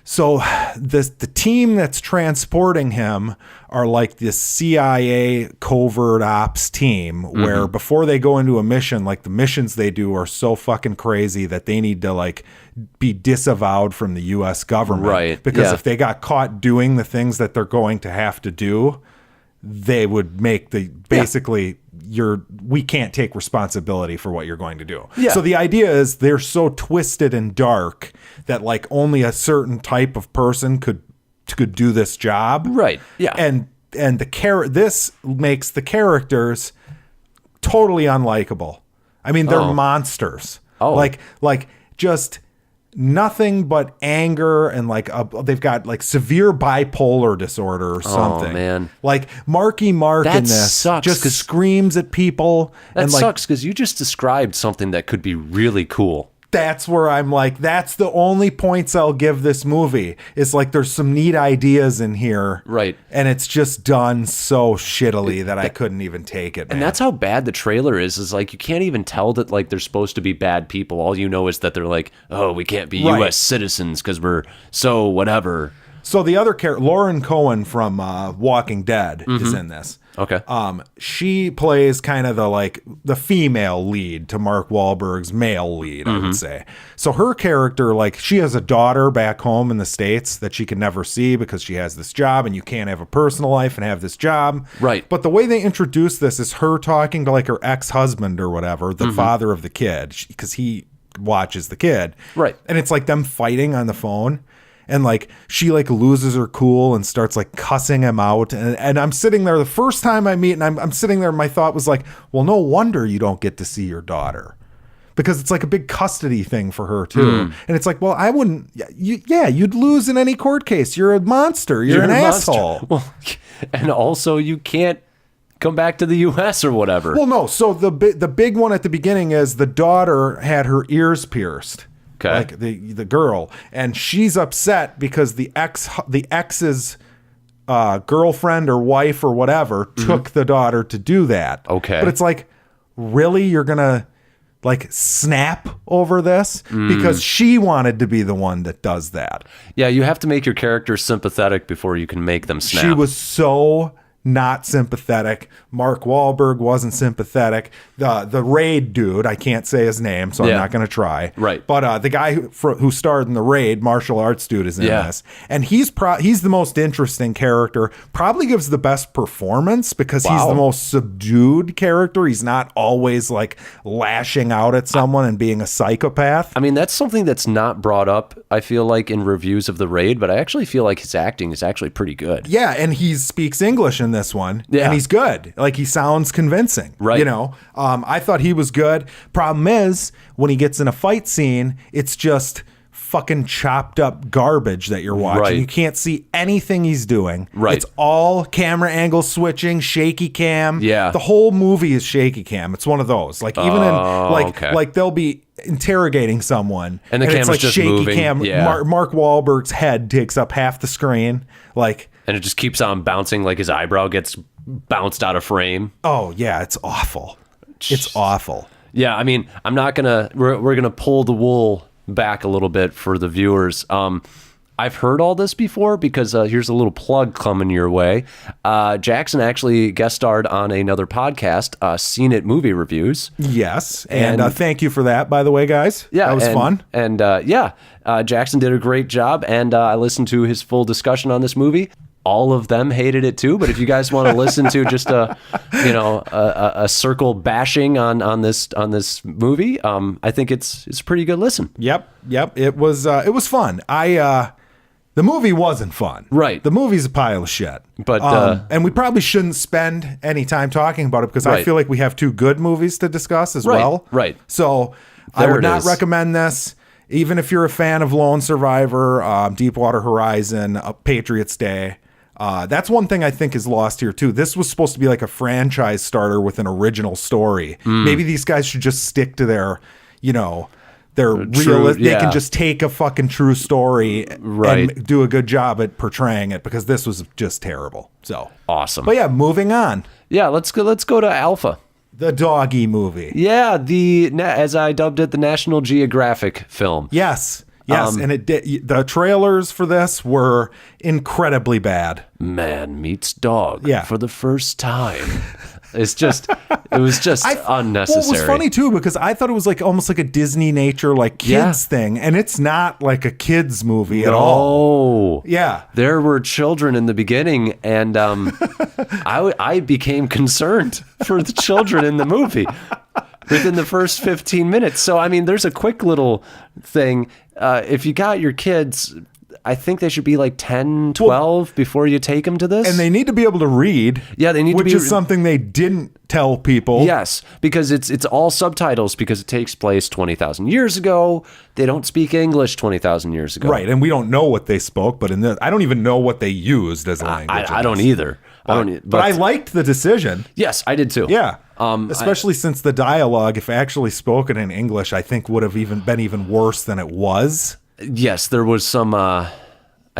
So the team that's transporting him are like this CIA covert ops team where before they go into a mission, like the missions they do are so fucking crazy that they need to like be disavowed from the US government. Right, Because yeah. if they got caught doing the things that they're going to have to do, they would make the basically we can't take responsibility for what you're going to do. Yeah. So the idea is they're so twisted and dark that like only a certain type of person could do this job. Right. Yeah. And this makes the characters totally unlikable. I mean, they're monsters. Oh. Like just nothing but anger and like they've got like severe bipolar disorder or something. Oh, man. Like Marky Mark That in this sucks, just 'cause screams at people. That and like sucks because you just described something that could be really cool. that's where I'm like, that's the only points I'll give this movie. Is like there's some neat ideas in here. Right. And it's just done so shittily that I couldn't even take it. And that's how bad the trailer is like you can't even tell that like they're supposed to be bad people. All you know is that they're like, oh, we can't be Right. US citizens because we're so whatever. So the other character, Lauren Cohen from Walking Dead, is in this. Okay. She plays kind of the female lead to Mark Wahlberg's male lead, I would say. So her character, like, she has a daughter back home in the States that she can never see because she has this job, and you can't have a personal life and have this job. Right. But the way they introduce this is her talking to like her ex-husband or whatever, the father of the kid, because he watches the kid. Right. And it's like them fighting on the phone. And like she like loses her cool and starts like cussing him out. And I'm sitting there the first time I meet, and I'm sitting there. My thought was like, well, no wonder you don't get to see your daughter, because it's like a big custody thing for her too. And it's like, well, I wouldn't. You'd lose in any court case. You're a monster. You're an a monster. asshole. Well, and also you can't come back to the U.S. or whatever. Well, no. So the big one at the beginning is the daughter had her ears pierced. Okay. Like the girl, and she's upset because the ex's girlfriend or wife or whatever took the daughter to do that. Okay. But it's like, really, you're gonna like snap over this because she wanted to be the one that does that. Yeah, you have to make your character sympathetic before you can make them snap. She was so not sympathetic. Mark Wahlberg wasn't sympathetic. The Raid dude, I can't say his name, so I'm not going to try. Right. But the guy who starred in the Raid, martial arts dude, is in this, and he's the most interesting character. Probably gives the best performance because he's the most subdued character. He's not always like lashing out at someone and being a psychopath. I mean, that's something that's not brought up, I feel like, in reviews of The Raid, but I actually feel like his acting is actually pretty good. Yeah, and he speaks English in this one, and he's good. Like, he sounds convincing, right? You know, I thought he was good. Problem is, when he gets in a fight scene, it's just fucking chopped up garbage that you're watching. Right. You can't see anything he's doing. Right. It's all camera angle switching, shaky cam. Yeah. The whole movie is shaky cam. It's one of those. Like, even in like they'll be interrogating someone and the camera's it's like just shaky moving. cam. Yeah. Mark Wahlberg's head takes up half the screen. Like, and it just keeps on bouncing, like his eyebrow gets bounced out of frame. Oh yeah, it's awful. It's awful. Yeah, I mean, we're gonna pull the wool back a little bit for the viewers. I've heard all this before because here's a little plug coming your way. Jackson actually guest starred on another podcast, Seen It Movie Reviews. Yes, and thank you for that, by the way, guys. Yeah, that was fun. And Jackson did a great job, and I listened to his full discussion on this movie. All of them hated it too, but if you guys want to listen to just a circle bashing on this movie, I think it's a pretty good listen. Yep. It was fun. The movie wasn't fun. Right. The movie's a pile of shit. But and we probably shouldn't spend any time talking about it because I feel like we have two good movies to discuss as well. Right. So I would not recommend this. Even if you're a fan of Lone Survivor, Deepwater Horizon, Patriots Day. That's one thing I think is lost here too. This was supposed to be like a franchise starter with an original story. Maybe these guys should just stick to their real. They can just take a fucking true story and do a good job at portraying it because this was just terrible. So awesome. But yeah, moving on. Yeah, let's go to Alpha. The doggy movie. Yeah, as I dubbed it, the National Geographic film. Yes, and it did. The trailers for this were incredibly bad. Man meets dog for the first time. It was just unnecessary. Well, it was funny too because I thought it was like almost like a Disney nature like kids thing, and it's not like a kids movie at all. Yeah, there were children in the beginning, and I became concerned for the children in the movie within the first 15 minutes. So I mean, there's a quick little thing. If you got your kids, I think they should be like 10, 12 before you take them to this. And they need to be able to read. Yeah, they need which is something they didn't tell people. Yes, because it's all subtitles because it takes place 20,000 years ago. They don't speak English 20,000 years ago. Right, and we don't know what they spoke, but I don't even know what they used as a language. I don't either. But I liked the decision. Yes, I did too. Yeah. Especially since the dialogue, if actually spoken in English, I think would have been even worse than it was. Yes, there was some, I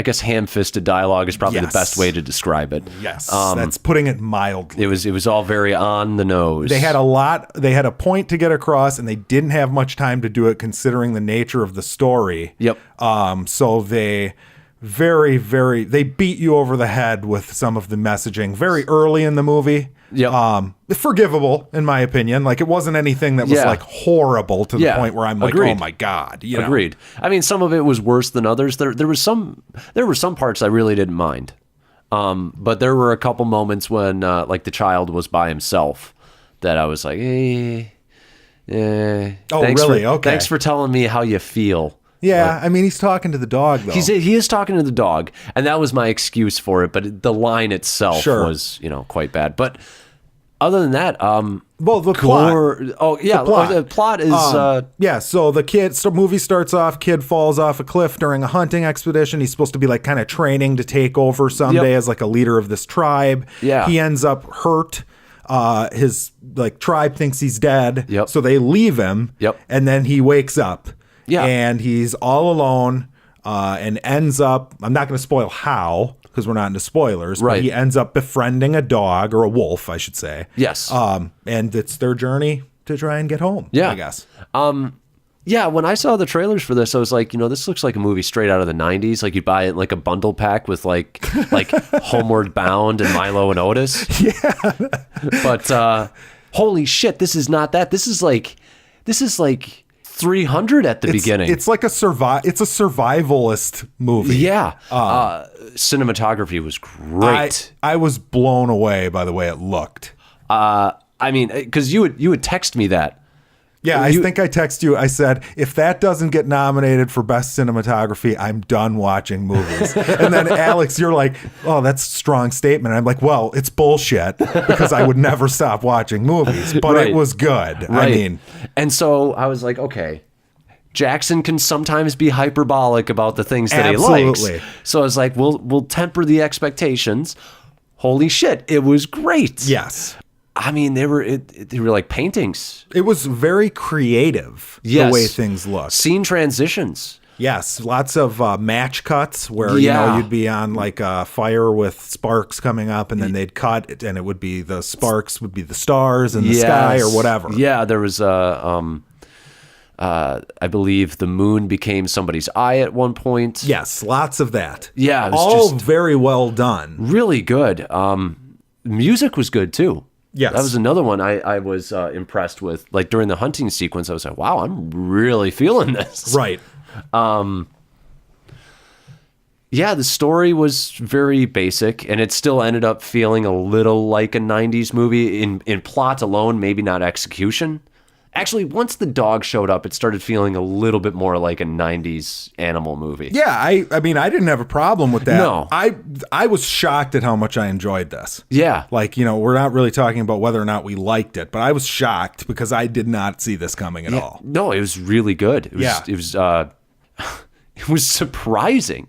guess ham-fisted dialogue is probably the best way to describe it. Yes, that's putting it mildly. It was all very on the nose. They had a point to get across, and they didn't have much time to do it considering the nature of the story. Yep. So they they beat you over the head with some of the messaging very early in the movie. Yep. Forgivable in my opinion. Like it wasn't anything that was like horrible to the point where I'm like, oh my God. Agreed. I mean, some of it was worse than others. There were some parts I really didn't mind. But there were a couple moments when like the child was by himself that I was like, oh, really? Okay. Thanks for telling me how you feel. Yeah, I mean, he's talking to the dog, though. He is talking to the dog, and that was my excuse for it, but the line itself was, quite bad. But other than that, the plot. The plot is... so the movie starts off, kid falls off a cliff during a hunting expedition. He's supposed to be like kind of training to take over someday as like a leader of this tribe. Yeah. He ends up hurt. his like tribe thinks he's dead. Yep. So they leave him. Yep. And then he wakes up. Yeah. And he's all alone and ends up, I'm not going to spoil how, because we're not into spoilers, right. but he ends up befriending a dog, or a wolf, I should say. Yes. And it's their journey to try and get home, I guess. Yeah, when I saw the trailers for this, I was like, this looks like a movie straight out of the 90s. Like you buy it in like a bundle pack with like Homeward Bound and Milo and Otis. Yeah. But holy shit, this is not that. This is like 300 at the beginning. It's like it's a survivalist movie. Yeah. Cinematography was great. I was blown away by the way it looked. I mean, because you would text me that. Yeah, I think I texted you. I said, if that doesn't get nominated for best cinematography, I'm done watching movies. And then Alex, you're like, oh, that's a strong statement. And I'm like, well, it's bullshit because I would never stop watching movies, but Right. It was good. Right. I mean, and so I was like, okay, Jackson can sometimes be hyperbolic about the things that Absolutely. he likes. So I was like, we'll temper the expectations. Holy shit, it was great. yes. I mean, they were like paintings. It was very creative, Yes. the way things looked. Scene transitions. Yes, lots of match cuts where Yeah. you'd be on like a fire with sparks coming up, and then they'd cut, and it would be the sparks would be the stars in the sky or whatever. Yeah, there was I believe the moon became somebody's eye at one point. Yes, lots of that. Yeah, it was all just very well done. really good. Music was good too. Yes. That was another one I was impressed with. Like during the hunting sequence, I was like, wow, I'm really feeling this. Right. Yeah, the story was very basic, and it still ended up feeling a little like a 90s movie in plot alone, maybe not execution. Actually, once the dog showed up, it started feeling a little bit more like a 90s animal movie. Yeah, I mean, I didn't have a problem with that. No. I was shocked at how much I enjoyed this. Yeah. Like, we're not really talking about whether or not we liked it, but I was shocked because I did not see this coming at all. No, it was really good. It was it was surprising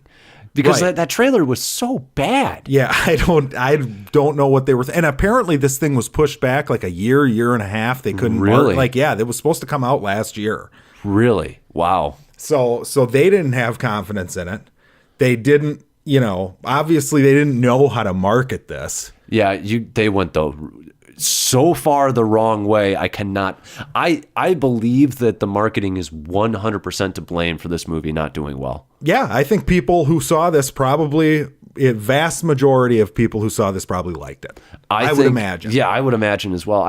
because Right. that trailer was so bad. Yeah, I don't know what they were and apparently this thing was pushed back like a year and a half. They couldn't Really? it was supposed to come out last year. Really? Wow. So they didn't have confidence in it. They didn't, obviously they didn't know how to market this. Yeah, they went so far the wrong way. I believe that the marketing is 100% to blame for this movie not doing well. Yeah, I think people who saw this a vast majority of people who saw this probably liked it. I would imagine. Yeah, I would imagine as well.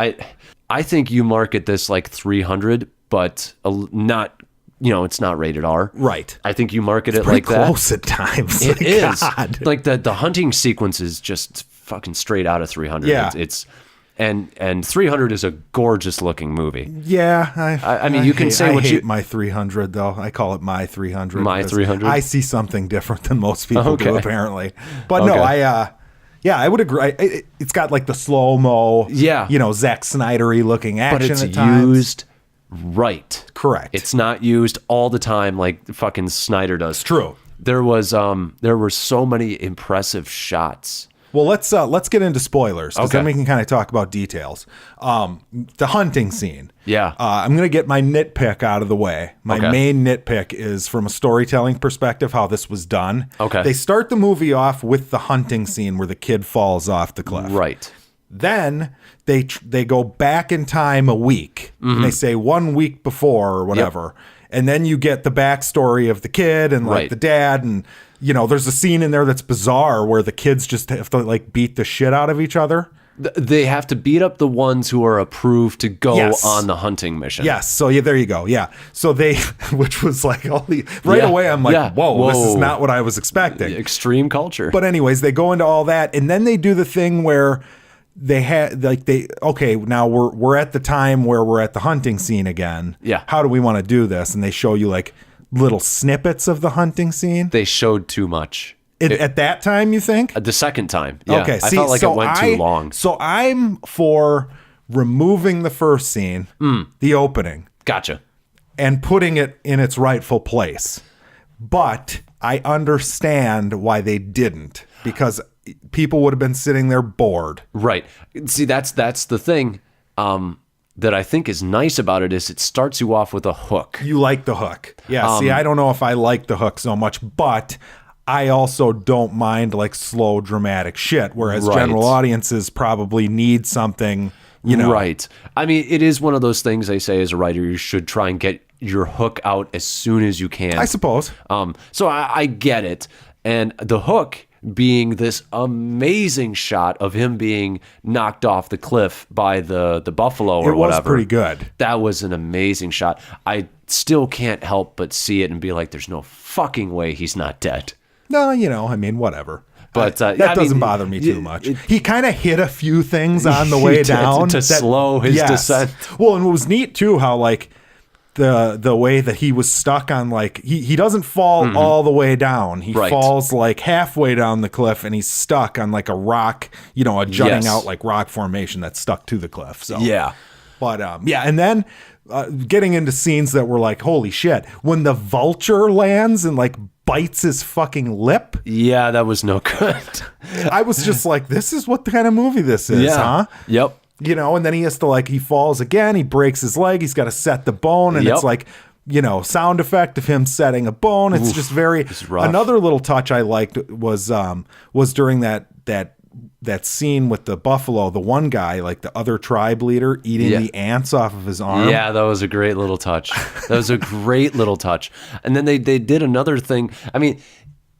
I think you market this like 300, but not, it's not rated R. Right. I think you market it Pretty like that. close at times. It is. God. Like the hunting sequence is just fucking straight out of 300. Yeah. It's and 300 is a gorgeous looking movie. Yeah, I mean, you can say what I you- hate my 300 though. I call it my 300. My because 300? I see something different than most people do Okay. apparently. But no, Okay. I would agree. It's got like the slow mo, Yeah. Zack Snyder-y looking action But it's at times. used right. Correct. It's not used all the time like fucking Snyder does. true. There were so many impressive shots. Well, let's get into spoilers because Okay. then we can kind of talk about details. The hunting scene. Yeah. I'm going to get my nitpick out of the way. My Okay. main nitpick is from a storytelling perspective, how this was done. Okay. They start the movie off with the hunting scene where the kid falls off the cliff. Right. Then they go back in time a week. And they say 1 week before or whatever. And then you get the backstory of the kid and like Right. the dad. And, there's a scene in there that's bizarre where the kids just have to like beat the shit out of each other. They have to beat up the ones who are approved to go Yes. on the hunting mission. Yes. So there you go. Yeah. So they, which was like right Yeah. away, I'm like, Yeah. whoa, this is Whoa. not what I was expecting. Extreme culture. But anyways, they go into all that, and then they do the thing where they had now we're at the time where we're at the hunting scene again. Yeah. How do we want to do this? And they show you like little snippets of the hunting scene. They showed too much. At that time, you think? The second time. Yeah. Okay. I felt like it went too long. So I'm for removing the first scene, the opening, Gotcha. and putting it in its rightful place. But I understand why they didn't, because people would have been sitting there bored. Right. See, that's the thing that I think is nice about it is it starts you off with a hook. You like the hook. Yeah, see, I don't know if I like the hook so much, but I also don't mind like slow, dramatic shit, whereas general audiences probably need something, you know. Right. I mean, it is one of those things they say as a writer, you should try and get your hook out as soon as you can. I suppose. So I get it. And the hook being this amazing shot of him being knocked off the cliff by the buffalo or whatever. It was pretty good. That was an amazing shot. I still can't help but see it and be like, there's no fucking way he's not dead. No, you know, I mean, whatever. But that doesn't bother me too much. He kind of hit a few things on the way down to slow his descent. Well, and it was neat too how like the way that he was stuck on, like he doesn't fall all the way down. He falls like halfway down the cliff and he's stuck on like a rock, you know, a jutting out like rock formation that's stuck to the cliff. So yeah. But and then getting into scenes that were like, holy shit, when the vulture lands and like bites his fucking lip. Yeah, that was no good. I was just like, this is what kind of movie this is, huh? Yep. You know, and then he has to like, he falls again, he breaks his leg, he's got to set the bone, and it's like, you know, sound effect of him setting a bone. It's just very, another little touch I liked was during that scene with the buffalo, the one guy, like the other tribe leader, eating the ants off of his arm. Yeah, that was a great little touch. And then they did another thing. I mean,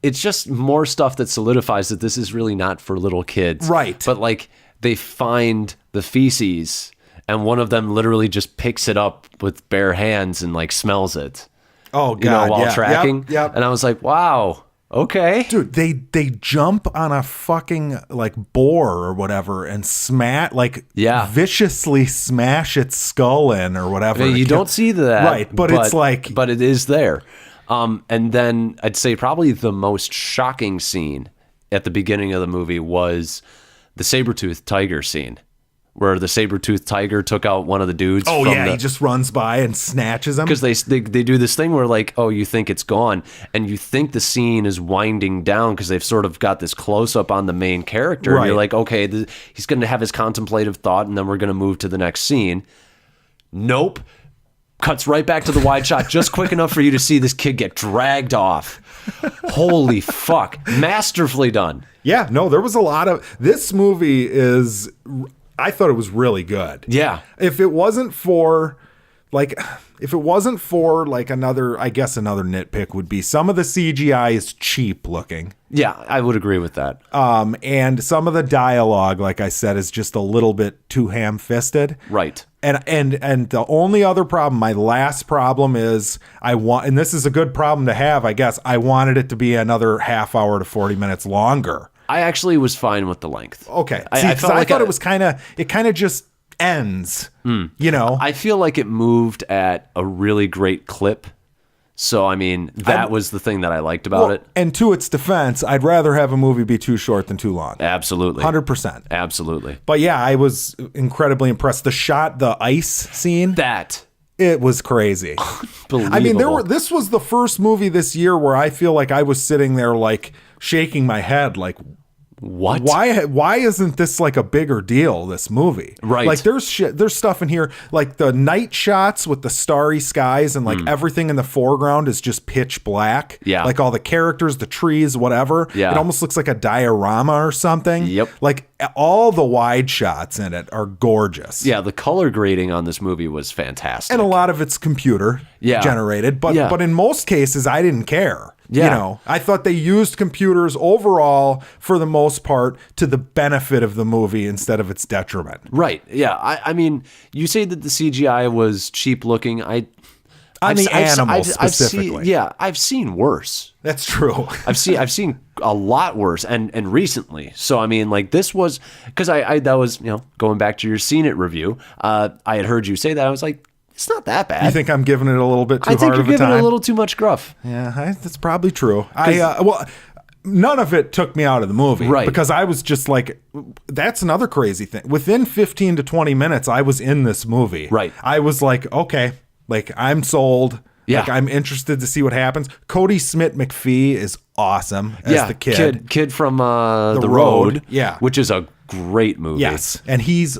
it's just more stuff that solidifies that this is really not for little kids. Right. But like they find the feces and one of them literally just picks it up with bare hands and like smells it. Oh, God. You know, while tracking. Yep. And I was like, wow. Okay. Dude, they jump on a fucking like boar or whatever and viciously smash its skull in or whatever. I mean, you don't see that. Right, but it's like... But it is there. And then I'd say probably the most shocking scene at the beginning of the movie was the saber-toothed tiger scene, where the saber-toothed tiger took out one of the dudes. Oh, yeah, he just runs by and snatches him. Because they do this thing where, like, oh, you think it's gone, and you think the scene is winding down because they've sort of got this close-up on the main character. Right. And you're like, okay, he's going to have his contemplative thought, and then we're going to move to the next scene. Nope. Cuts right back to the wide shot, just quick enough for you to see this kid get dragged off. Holy fuck. Masterfully done. Yeah, no, there was a lot of... This movie is... I thought it was really good. Yeah. If it wasn't for another nitpick would be some of the CGI is cheap looking. Yeah, I would agree with that. And some of the dialogue, like I said, is just a little bit too ham-fisted. Right. And the only other problem, my last problem is and this is a good problem to have, I guess. I wanted it to be another half hour to 40 minutes longer. I actually was fine with the length. Okay. I thought it was kind of just ends, you know? I feel like it moved at a really great clip. So, I mean, that was the thing that I liked about it. And to its defense, I'd rather have a movie be too short than too long. Absolutely. 100%. Absolutely. But yeah, I was incredibly impressed. The ice scene. It was crazy. Unbelievable. I mean, this was the first movie this year where I feel like I was sitting there like shaking my head like, what? Why isn't this like a bigger deal, this movie? Right. Like there's stuff in here, like the night shots with the starry skies and like everything in the foreground is just pitch black. Yeah. Like all the characters, the trees, whatever. Yeah. It almost looks like a diorama or something. Yep. Like all the wide shots in it are gorgeous. Yeah, the color grading on this movie was fantastic. And a lot of it's computer generated, but in most cases I didn't care. Yeah. You know, I thought they used computers overall for the most part to the benefit of the movie instead of its detriment. Right. Yeah. I mean, you say that the CGI was cheap looking. On the animals specifically. I've seen worse. That's true. I've seen a lot worse and recently. So I mean, like this was because that was, you know, going back to your Seen It review. I had heard you say that. I was like, it's not that bad. You think I'm giving it a little bit too hard of a time? I think you're giving it a little too much gruff. Yeah, that's probably true. None of it took me out of the movie. Right. Because I was just like, that's another crazy thing. Within 15 to 20 minutes, I was in this movie. Right. I was like, okay, like I'm sold. Yeah. Like, I'm interested to see what happens. Cody Smith-McPhee is awesome as the kid from The Road. Yeah. Which is a great movie. Yes. And he's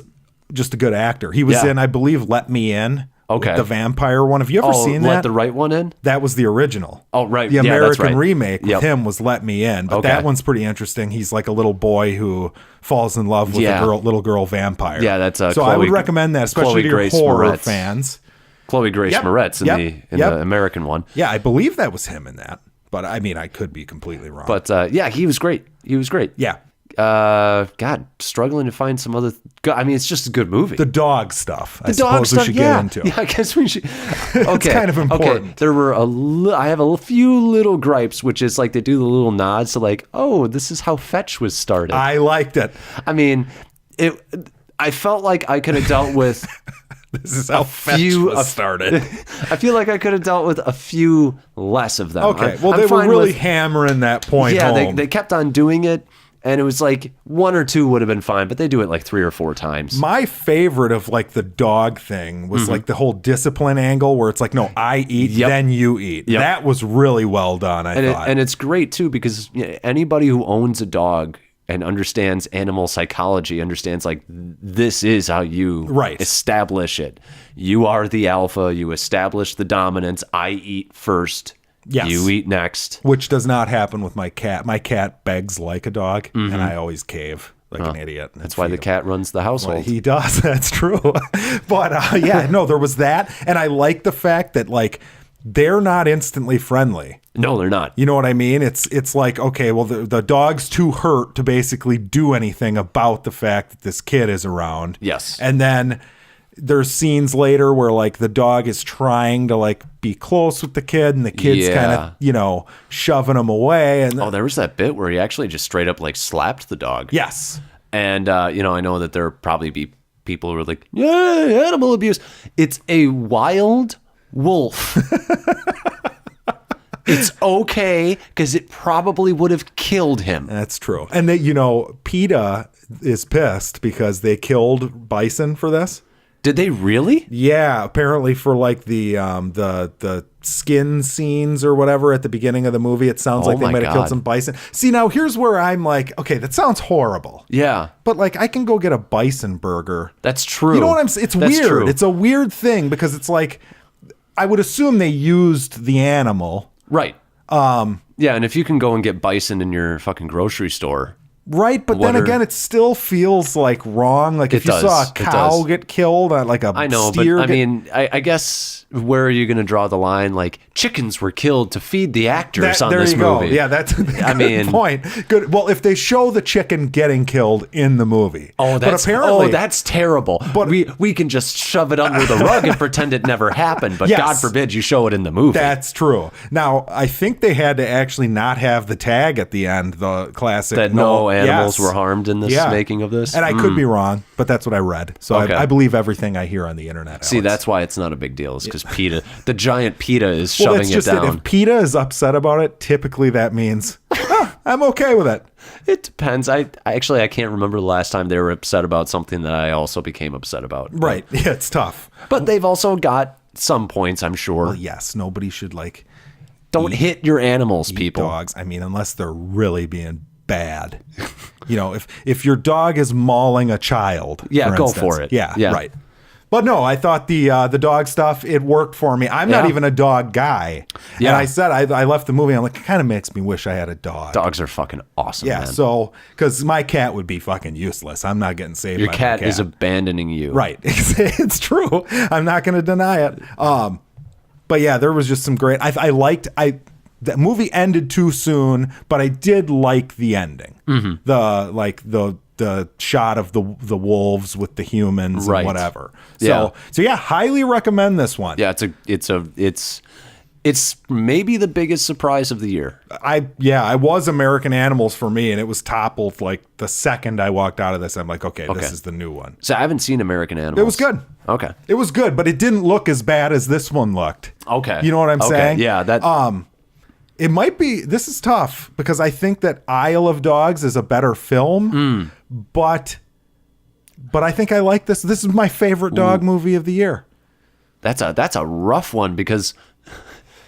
just a good actor. He was in, I believe, Let Me In. Okay. The vampire one. Have you ever seen that? Let the Right One In? That was the original. Oh, right. The Yeah, that's American right. remake with him was Let Me In. But that one's pretty interesting. He's like a little boy who falls in love with a little girl vampire. Yeah, that's so I would recommend that, especially to your horror fans. Chloe Grace Moretz in the American one. Yeah, I believe that was him in that. But I mean, I could be completely wrong. But yeah, he was great. He was great. Yeah. God, struggling to find some other. I mean, it's just a good movie. The dog stuff. I dog suppose we should get into. Yeah, I guess we should. Okay, it's kind of important. Okay, there were I have a few little gripes, which is like they do the little nods to like, oh, this is how Fetch was started. I liked it. I mean, I felt like I could have dealt with. This is how Fetch was started. I feel like I could have dealt with a few less of them. Okay, well, they were really hammering that point home. Yeah, they kept on doing it. And it was like 1 or 2 would have been fine, but they do it like 3 or 4 times. My favorite of like the dog thing was like the whole discipline angle where it's like, no, I eat, then you eat. That was really well done, I thought. And it's great too, because anybody who owns a dog and understands animal psychology understands like this is how you establish it. You are the alpha. You establish the dominance. I eat first. Yes. You eat next. Which does not happen with my cat. My cat begs like a dog, and I always cave like an idiot. That's why the cat runs the household. Well, he does. That's true. But no, there was that. And I like the fact that like they're not instantly friendly. No, they're not. You know what I mean? It's like, okay, well, the dog's too hurt to basically do anything about the fact that this kid is around. Yes. And then there's scenes later where like the dog is trying to like be close with the kid and the kid's kind of, shoving him away. And there was that bit where he actually just straight up like slapped the dog. Yes. And, I know that there probably be people who are like, yeah, animal abuse. It's a wild wolf. It's okay because it probably would have killed him. That's true. And PETA is pissed because they killed bison for this. Did they really? Yeah, apparently for like the skin scenes or whatever at the beginning of the movie, it sounds like they might have killed some bison. See, now here's where I'm like, okay, that sounds horrible. Yeah. But like I can go get a bison burger. That's true. You know what I'm saying? It's weird. True. It's a weird thing because it's like I would assume they used the animal. Right. Yeah, and if you can go and get bison in your fucking grocery store. Right, but then again, it still feels like wrong. Like if you saw a cow get killed, like a steer. But I mean, I guess where are you going to draw the line? Like chickens were killed to feed the actors on this movie. Yeah, that's a good point. Good. Well, if they show the chicken getting killed in the movie, that's terrible. But we can just shove it under the rug and pretend it never happened. But God forbid you show it in the movie. That's true. Now I think they had to actually not have the tag at the end, the classic that no animals were harmed in this making of this. And I could be wrong, but that's what I read. So I believe everything I hear on the internet. See, that's why it's not a big deal. It's because PETA, the giant PETA, is shoving it down. If PETA is upset about it, typically that means I'm okay with it. It depends. I can't remember the last time they were upset about something that I also became upset about. Right. Yeah, it's tough. But they've also got some points, I'm sure. Well, yes, nobody should don't hit your animals, people. Dogs. I mean, unless they're really being bad. If your dog is mauling a child, go for it. Yeah, right. But no, I thought the dog stuff, it worked for me. I'm not even a dog guy. Yeah. And I said, I left the movie, I'm like, it kind of makes me wish I had a dog. Dogs are fucking awesome, man. So, because my cat would be fucking useless. I'm not getting saved by my cat. Your cat is abandoning you. Right. It's true. I'm not going to deny it. But yeah, there was just some great, the movie ended too soon, but I did like the ending. Mm-hmm. The shot of the wolves with the humans and whatever. So yeah, highly recommend this one. Yeah, it's maybe the biggest surprise of the year. I was American Animals for me, and it was toppled like the second I walked out of this. I'm like, okay, this is the new one. So I haven't seen American Animals. It was good. Okay. It was good, but it didn't look as bad as this one looked. Okay. You know what I'm saying? Yeah, that it might be, this is tough because I think that Isle of Dogs is a better film, but I think I like this. This is my favorite dog movie of the year. That's a rough one because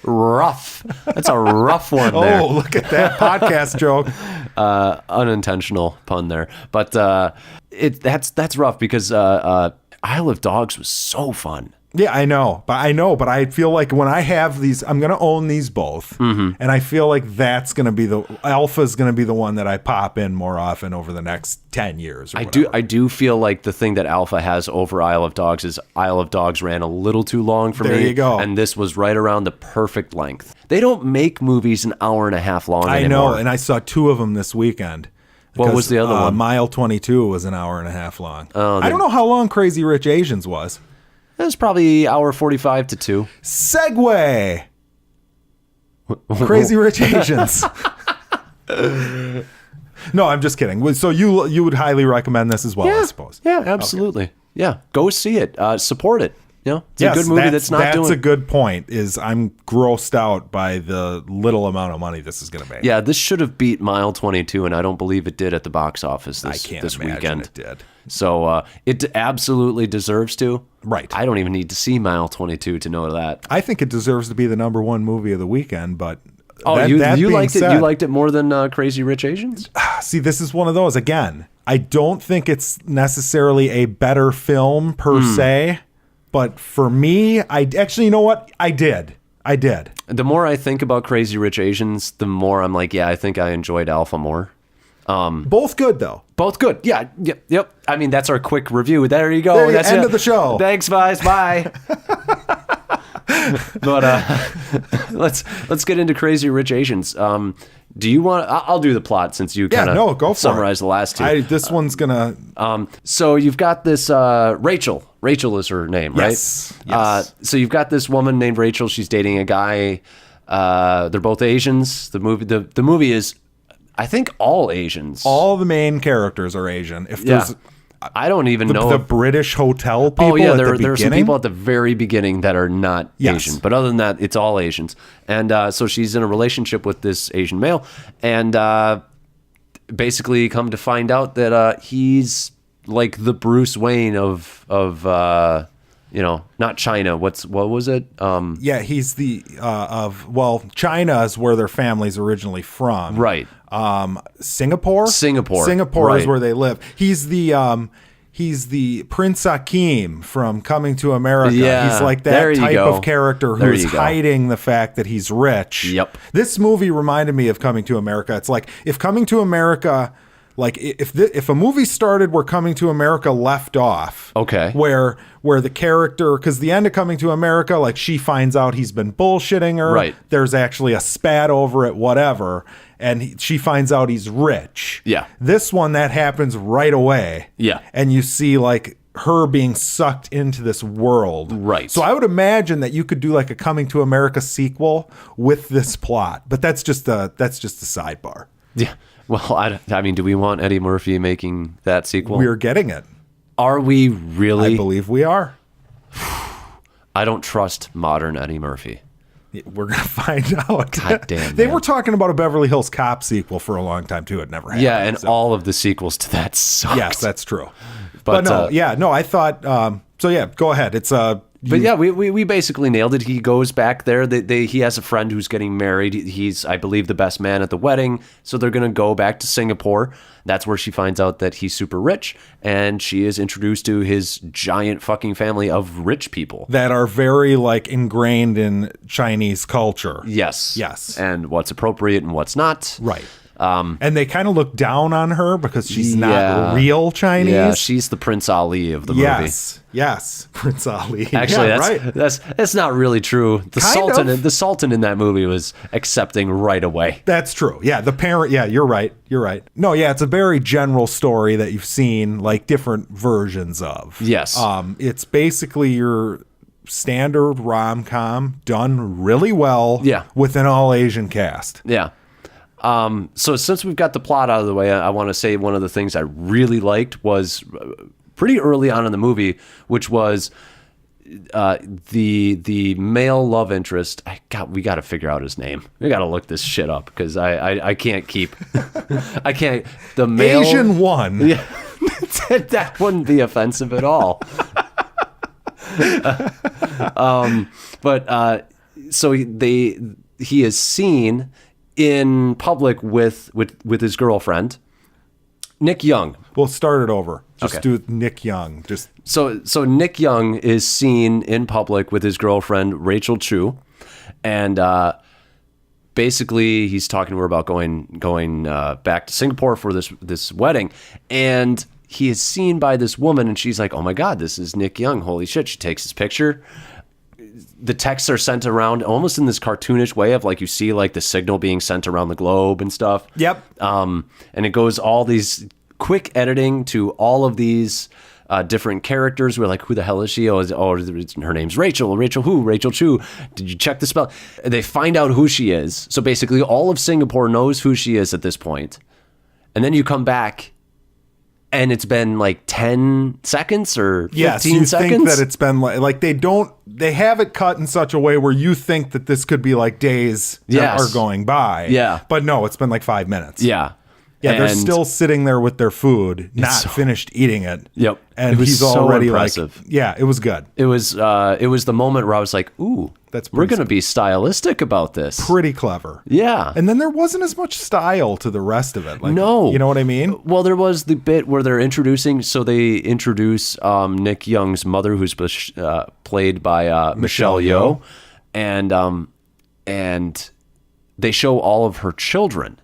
rough. That's a rough one there. Oh, look at that podcast joke. Unintentional pun there. But that's rough because Isle of Dogs was so fun. Yeah, I know, but I feel like when I have these, I'm going to own these both, and I feel like that's going to be Alpha's going to be the one that I pop in more often over the next 10 years. Or I do feel like the thing that Alpha has over Isle of Dogs is Isle of Dogs ran a little too long for me. There you go. And this was right around the perfect length. They don't make movies an hour and a half long anymore. I know, and I saw 2 of them this weekend. What was the other one? Mile 22 was an hour and a half long. I don't know how long Crazy Rich Asians was. It was probably hour 45 to 2. Segue. Crazy Rich Asians. No, I'm just kidding. So you would highly recommend this as well, I suppose. Yeah, absolutely. Okay. Yeah, go see it. Support it. You know, it's yes, a good movie that's a good point. Is I'm grossed out by the little amount of money this is going to make. Yeah, this should have beat Mile 22, and I don't believe it did at the box office this weekend. It did. So it absolutely deserves to. Right. I don't even need to see Mile 22 to know that. I think it deserves to be the #1 movie of the weekend, but you liked it? You liked it more than Crazy Rich Asians? See, this is one of those again. I don't think it's necessarily a better film per se. But for me, you know what? I did. The more I think about Crazy Rich Asians, the more I'm like, yeah, I think I enjoyed Alpha more. Both good, though. Both good. Yeah. Yep. I mean, that's our quick review. There you go. That's end of the show. Thanks, guys. Bye. But let's get into Crazy Rich Asians. Do you want? I'll do the plot since you kind of go summarize the last two. This one's gonna. So you've got this Rachel. Rachel is her name, right? Yes. So you've got this woman named Rachel. She's dating a guy. They're both Asians. The movie is, I think, all Asians. All the main characters are Asian. If there's, I don't even know the British hotel people. Oh yeah, there are some people at the very beginning that are not Yes. Asian, but other than that, it's all Asians. And so she's in a relationship with this Asian male, and basically come to find out that he's like the Bruce Wayne of not China. What was it? He's the China is where their family's originally from. Right. Singapore right. is where they live. He's the Prince Akeem from Coming to America. Yeah, he's like that type of character who's hiding the fact that he's rich. Yep. This movie reminded me of Coming to America. It's like if Coming to America, like if a movie started where Coming to America left off, okay, where the character, because the end of Coming to America, like she finds out he's been bullshitting her, right? There's actually a spat over it, whatever, and she finds out he's rich. Yeah. This one, that happens right away. Yeah. And you see like her being sucked into this world. Right. So I would imagine that you could do like a Coming to America sequel with this plot, but that's just a sidebar. Yeah. Well, I mean, do we want Eddie Murphy making that sequel? We're getting it. Are we really? I believe we are. I don't trust modern Eddie Murphy. We're going to find out. God damn. They were talking about a Beverly Hills Cop sequel for a long time, too. It never happened. Yeah, and all of the sequels to that sucked. Yes, that's true. But no, I thought, go ahead. It's we basically nailed it. He goes back there. He has a friend who's getting married. He's, I believe, the best man at the wedding. So they're going to go back to Singapore. That's where she finds out that he's super rich, and she is introduced to his giant fucking family of rich people that are very like ingrained in Chinese culture. Yes. And what's appropriate and what's not. Right. And they kind of look down on her because she's not real Chinese. Yeah, she's the Prince Ali of the movie. Yes, Prince Ali. Actually, that's not really true. The Sultan in that movie was accepting right away. That's true. Yeah, the parent. Yeah, you're right. No, yeah, it's a very general story that you've seen like different versions of. Yes. It's basically your standard rom-com done really well. Yeah. With an all Asian cast. Yeah. So since we've got the plot out of the way, I want to say one of the things I really liked was pretty early on in the movie, which was the male love interest. We got to figure out his name. We got to look this shit up because I can't keep. I can't. The male Asian one. Yeah, that wouldn't be offensive at all. But so he is seen in public with his girlfriend, Nick Young. We'll start it over. Just Okay. do Nick Young. Just So Nick Young is seen in public with his girlfriend Rachel Chu, and basically he's talking to her about going back to Singapore for this wedding, and he is seen by this woman, and she's like, "Oh my God, this is Nick Young! Holy shit!" She takes his picture. The texts are sent around almost in this cartoonish way of like you see like the signal being sent around the globe and stuff. Yep. And it goes all these quick editing to all of these different characters. We're like, who the hell is she? Oh, her name's Rachel. Rachel who? Rachel Chu. Did you check the spell? They find out who she is. So basically all of Singapore knows who she is at this point. And then you come back and it's been like 10 seconds or 15 yes, you seconds. think that it's been like they have it cut in such a way where you think that this could be like days Yes. are going by. Yeah. But no, it's been like 5 minutes. Yeah. Yeah, they're And- still sitting there with their food, not finished eating it. Yep. And It was he's so already impressive. like, yeah, it was good. It was the moment where I was like, ooh, That's we're pretty going to be stylistic about this. Pretty clever. Yeah. And then there wasn't as much style to the rest of it. Like, No. You know what I mean? Well, there was the bit where they're introducing, so they introduce Nick Young's mother, who's played by Michelle Yeoh, and they show all of her children.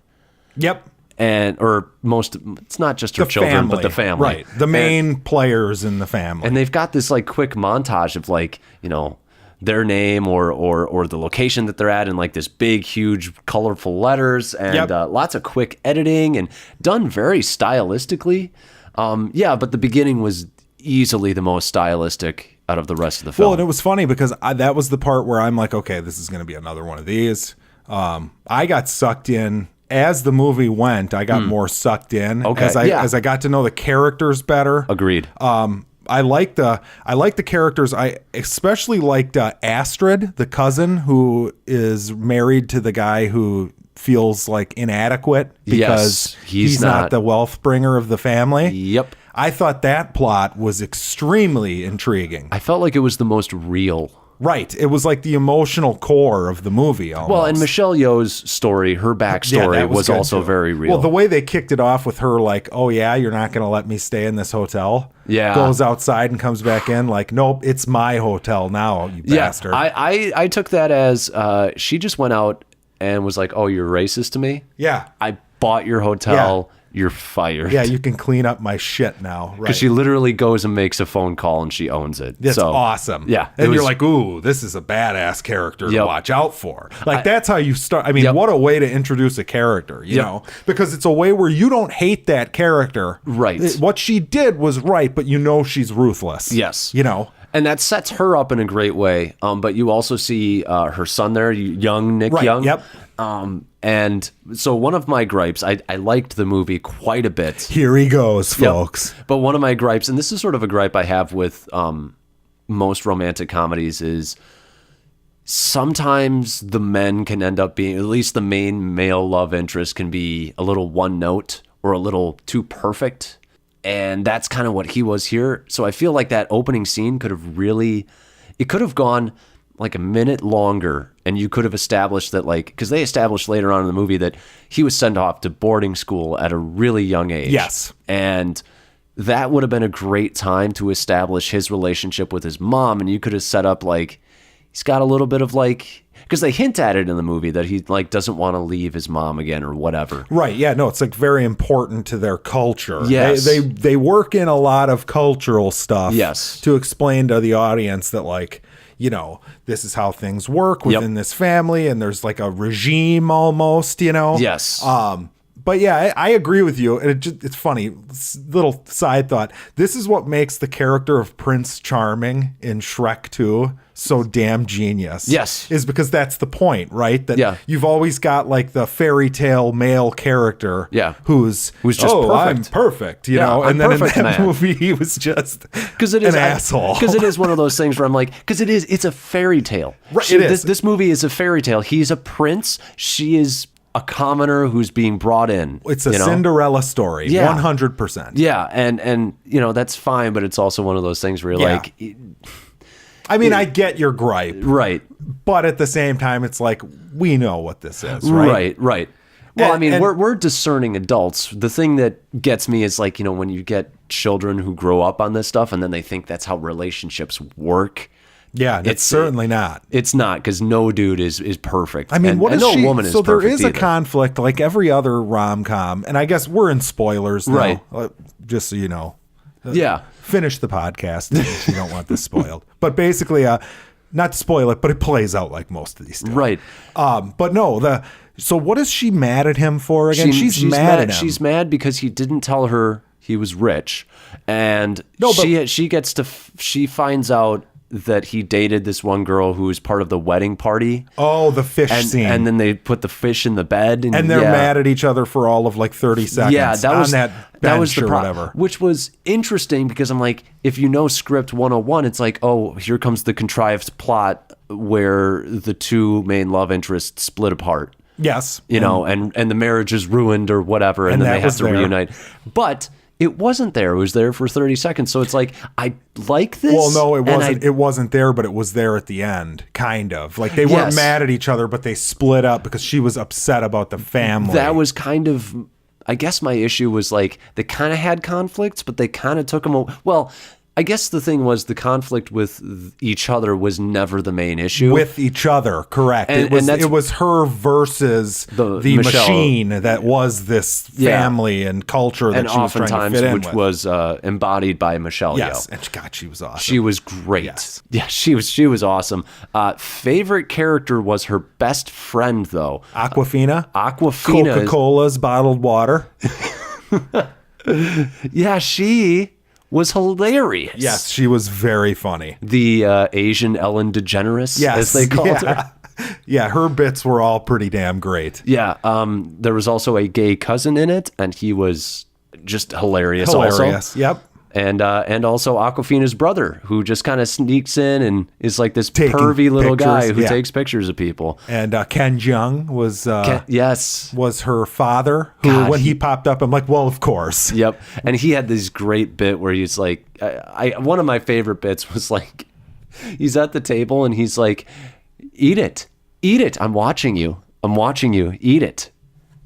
Yep. It's not just her children, but the family. Right. The main players in the family. And they've got this like quick montage of like, you know, their name or the location that they're at in like this big, huge, colorful letters and Yep. lots of quick editing and done very stylistically. But the beginning was easily the most stylistic out of the rest of the film. Well, and it was funny because that was the part where I'm like, okay, this is going to be another one of these. I got sucked in. As the movie went, I got more sucked in as I got to know the characters better. Agreed. I like the characters. I especially liked Astrid, the cousin who is married to the guy who feels like inadequate because he's not the wealth bringer of the family. Yep. I thought that plot was extremely intriguing. I felt like it was the most real. Right. It was like the emotional core of the movie almost. Well, and Michelle Yeoh's story, her backstory that was good, also too. very real. Well, the way they kicked it off with her like, oh yeah, you're not going to let me stay in this hotel. Yeah. Goes outside and comes back in like, nope, it's my hotel now, you bastard. I took that as she just went out and was like, oh, you're racist to me? Yeah. I bought your hotel. You're fired. Yeah, you can clean up my shit now. Right. Because she literally goes and makes a phone call and she owns it. That's so, awesome. Yeah. And you're like, ooh, this is a badass character to Yep. watch out for. Like, that's how you start. I mean, Yep. what a way to introduce a character, you Yep. know? Because it's a way where you don't hate that character. Right. What she did was right, but you know she's ruthless. Yes. You know? And that sets her up in a great way. But you also see her son there, young Nick Right, Young. yep. And so one of my gripes, I liked the movie quite a bit. Here he goes, folks. But one of my gripes, and this is sort of a gripe I have with most romantic comedies, is sometimes the men can end up being, at least the main male love interest can be a little one note or a little too perfect. And that's kind of what he was here. So I feel like that opening scene could have gone like a minute longer, and you could have established that, like, because they established later on in the movie that he was sent off to boarding school at a really young age. Yes. And that would have been a great time to establish his relationship with his mom, and you could have set up, like, he's got a little bit of, like, because they hint at it in the movie that he, like, doesn't want to leave his mom again or whatever. Right. Yeah. No, it's like very important to their culture. Yes. They work in a lot of cultural stuff. Yes. To explain to the audience that, like, you know, this is how things work within this family, and there's like a regime almost, you know? Yes. But yeah, I agree with you. And it's funny, little side thought. This is what makes the character of Prince Charming in Shrek 2 so damn genius. Yes. Is because that's the point, right? That you've always got like the fairy tale male character who's just perfect. I'm perfect, you know? And then in that movie, he was just an asshole. Because it is one of those things where I'm like, because it's a fairy tale. Right, it is. This movie is a fairy tale. He's a prince. She is a commoner who's being brought in. It's a Cinderella story, 100%. Yeah, and you know, that's fine, but it's also one of those things where you're like, I mean, I get your gripe. Right. But at the same time, it's like, we know what this is, right? Right. Well, I mean, we're discerning adults. The thing that gets me is like, when you get children who grow up on this stuff and then they think that's how relationships work. Yeah, it's certainly not. It's not, because no dude is perfect. I mean, no woman is perfect. So there is either. a conflict like every other rom-com, and I guess we're in spoilers now, right? Just so you know. Yeah. Finish the podcast if you don't want this spoiled. But basically, not to spoil it, but it plays out like most of these do. Right. But no, so what is she mad at him for again? She's mad at him. She's mad because he didn't tell her he was rich, and she finds out that he dated this one girl who was part of the wedding party. Oh, the fish scene. And then they put the fish in the bed. And they're mad at each other for all of like 30 seconds. Yeah, that was the whatever. Which was interesting because I'm like, if you know script 101, it's like, oh, here comes the contrived plot where the two main love interests split apart. Yes. And the marriage is ruined or whatever, and then they have to reunite. But it wasn't there. It was there for 30 seconds. So it's like, I like this. Well, no, it wasn't. It wasn't there, but it was there at the end, kind of. Like they weren't mad at each other, but they split up because she was upset about the family. That was kind of, I guess my issue was like, they kind of had conflicts, but they kind of took them. Well, I guess the thing was the conflict with each other was never the main issue. With each other, correct. It was her versus the machine that was this family and culture that she was trying to fit in with. Which was embodied by Michelle Yeoh. Yes, and God, she was awesome. She was great. Yes. Yeah, she was awesome. Favorite character was her best friend, though. Aquafina. Coca-Cola's bottled water. Yeah, she was hilarious. Yes, she was very funny. The Asian Ellen DeGeneres, as they called her. Yeah, her bits were all pretty damn great. Yeah, there was also a gay cousin in it, and he was just hilarious. Also. Yep. And also Aquafina's brother, who just kind of sneaks in and is like this pervy little guy who takes pictures of people. And Ken Jeong was was her father, who when he popped up, I'm like, well, of course. Yep. And he had this great bit where he's like, one of my favorite bits was like, he's at the table and he's like, eat it. I'm watching you. Eat it.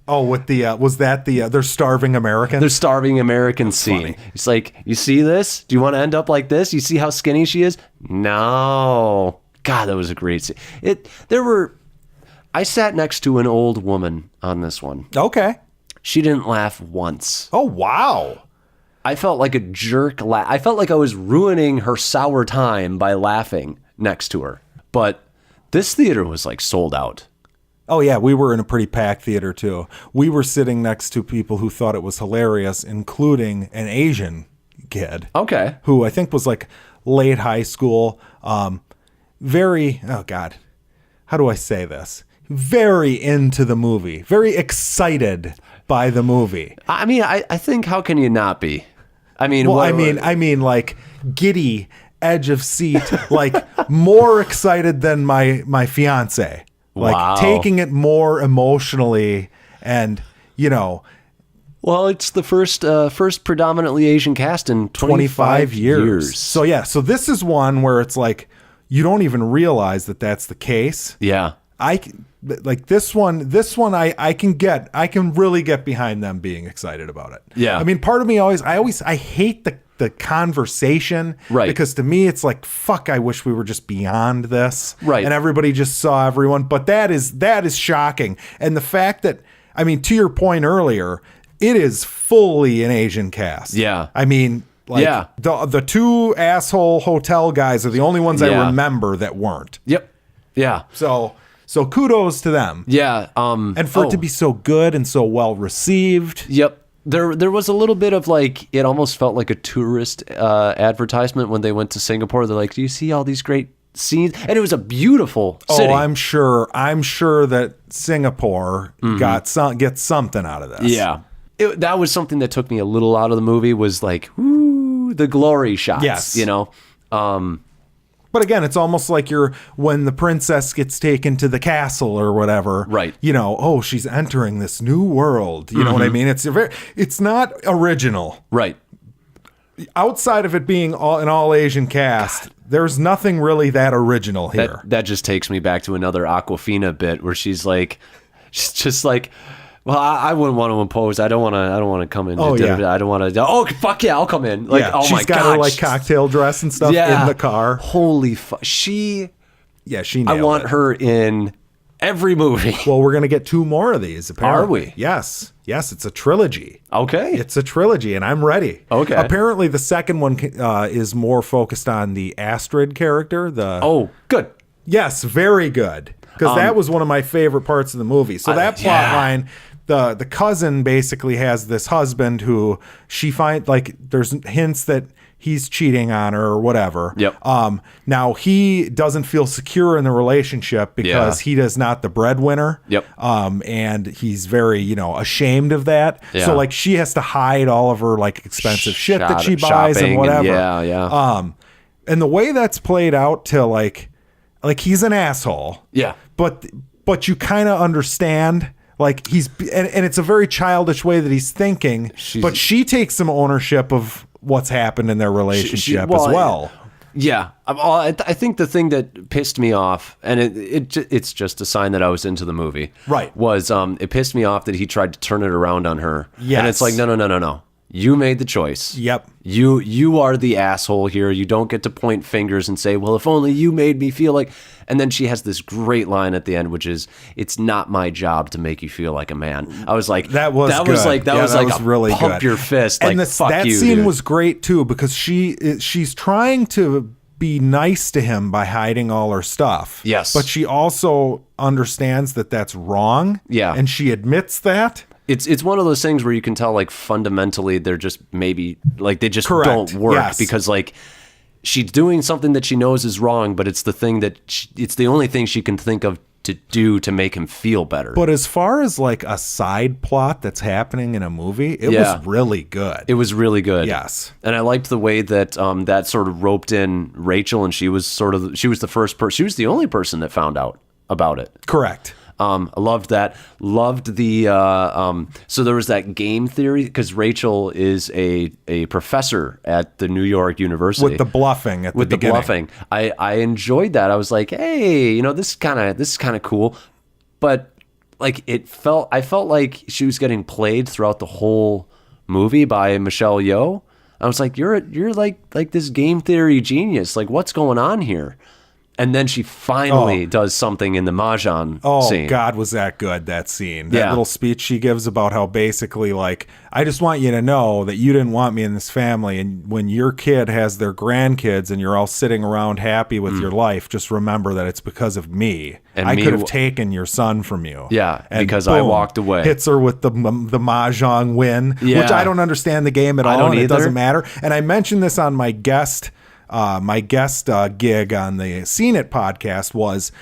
Oh, with the was that the they're starving Americans? They're starving American scene. Funny. It's like, you see this? Do you want to end up like this? You see how skinny she is? No. God, that was a great scene. I sat next to an old woman on this one. Okay. She didn't laugh once. Oh, wow. I felt like a jerk. I felt like I was ruining her sour time by laughing next to her. But this theater was like sold out. Oh, yeah, we were in a pretty packed theater, too. We were sitting next to people who thought it was hilarious, including an Asian kid. Okay. Who I think was like late high school. Very, oh, God, how do I say this? Very into the movie. Very excited by the movie. I mean, I think, how can you not be? I mean, well, I mean, like giddy, edge of seat, like more excited than my fiance. Like taking it more emotionally and, Well, it's the first predominantly Asian cast in 25 years. So, yeah. So this is one where it's like, you don't even realize that that's the case. Yeah. Like this one, I can really get behind them being excited about it. Yeah. I mean, part of me I hate the conversation, right? Because to me, it's like, fuck, I wish we were just beyond this, right? And everybody just saw everyone. But that is shocking. And the fact that, I mean, to your point earlier, it is fully an Asian cast. Yeah. I mean, like the two asshole hotel guys are the only ones I remember that weren't. Yep. Yeah. So kudos to them. Yeah. And for it to be so good and so well received. Yep. There was a little bit of like, it almost felt like a tourist advertisement when they went to Singapore. They're like, do you see all these great scenes? And it was a beautiful city. Oh, I'm sure that Singapore gets something out of this. Yeah. That was something that took me a little out of the movie, was like, ooh, the glory shots. Yes. But again, it's almost like when the princess gets taken to the castle or whatever. Right. She's entering this new world. You know what I mean? It's not original. Right. outside of it being an all Asian cast, there's nothing really that original here. That just takes me back to another Aquafina bit where she's just like, well, I wouldn't want to impose. I don't want to come in. Oh, yeah. I don't want to. Oh, fuck yeah, I'll come in. Like, oh she's my god, she's got her like cocktail dress and stuff in the car. Holy fuck, she nailed I want it. her in every movie. Well, we're gonna get 2 more of these. Apparently, are we? Yes, it's a trilogy. Okay, it's a trilogy, and I'm ready. Okay. Apparently, the second one is more focused on the Astrid character. Good. Yes, very good. Because that was one of my favorite parts of the movie. So that plot line, the cousin basically has this husband who she finds, like, there's hints that he's cheating on her or whatever. Yep. Now he doesn't feel secure in the relationship because he is not the breadwinner. Yep. And he's very, ashamed of that. Yeah. So like she has to hide all of her like expensive shit that she buys and whatever. And the way that's played out to like he's an asshole. Yeah. But you kind of understand, like and it's a very childish way that he's thinking. But she takes some ownership of what's happened in their relationship as well. Yeah, I think the thing that pissed me off, and it's just a sign that I was into the movie. Right. Was it pissed me off that he tried to turn it around on her. Yes. And it's like no. You made the choice. Yep. You are the asshole here. You don't get to point fingers and say, well, if only you made me feel like. And then she has this great line at the end, which is, "It's not my job to make you feel like a man." I was like, that was really pump good. your fist. And like, that you, scene dude. was great too because she's trying to be nice to him by hiding all her stuff. Yes. But she also understands that that's wrong. Yeah. And she admits that. It's one of those things where you can tell, like, fundamentally they're just maybe like they just Correct. don't work. Yes. Because like she's doing something that she knows is wrong, but it's the thing that it's the only thing she can think of to do to make him feel better. But as far as like a side plot that's happening in a movie, it was really good. It was really good. Yes. And I liked the way that that sort of roped in Rachel, and she was the first person. She was the only person that found out about it. Correct. I loved that. Loved the so there was that game theory because Rachel is a professor at the New York University With the bluffing at the beginning. bluffing. I enjoyed that. I was like, hey, this is kind of cool, but like I felt like she was getting played throughout the whole movie by Michelle Yeoh. I was like, you're like this game theory genius. Like, what's going on here? And then she finally does something in the Mahjong scene. Oh, God, was that good, that scene. That little speech she gives about how basically, like, I just want you to know that you didn't want me in this family. And when your kid has their grandkids and you're all sitting around happy with your life, just remember that it's because of me. And I could have taken your son from you. Yeah, and because boom, I walked away. Hits her with the Mahjong win, which I don't understand the game at all. And it doesn't matter. And I mentioned this on my guest gig on the Seen It podcast was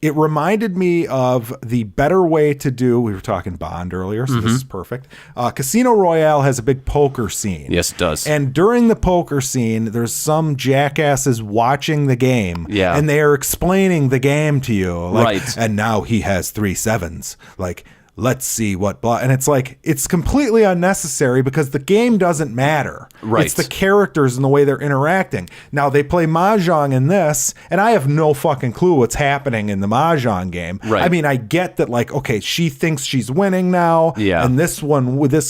it reminded me of the better way to do, we were talking Bond earlier, so this is perfect. Casino Royale has a big poker scene. Yes, it does. And during the poker scene, there's some jackasses watching the game. Yeah. And they are explaining the game to you. Like, right. And now he has 3 7s. Like, let's see what blah. And it's like, it's completely unnecessary because the game doesn't matter. Right. It's the characters and the way they're interacting. Now, they play Mahjong in this, and I have no fucking clue what's happening in the Mahjong game. Right. I mean, I get that, like, okay, she thinks she's winning now, and this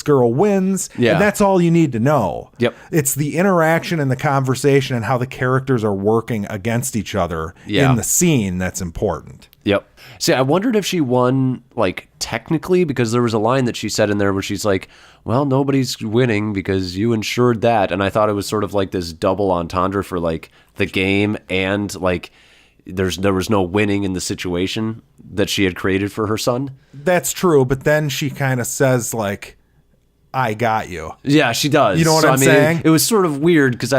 girl wins, and that's all you need to know. Yep. It's the interaction and the conversation and how the characters are working against each other in the scene that's important. Yep. See, I wondered if she won, like, technically, because there was a line that she said in there where she's like, well, nobody's winning because you ensured that. And I thought it was sort of like this double entendre for, like, the game and, like, there was no winning in the situation that she had created for her son. That's true, but then she kind of says, like, I got you. Yeah, she does. You know what I'm saying? It was sort of weird because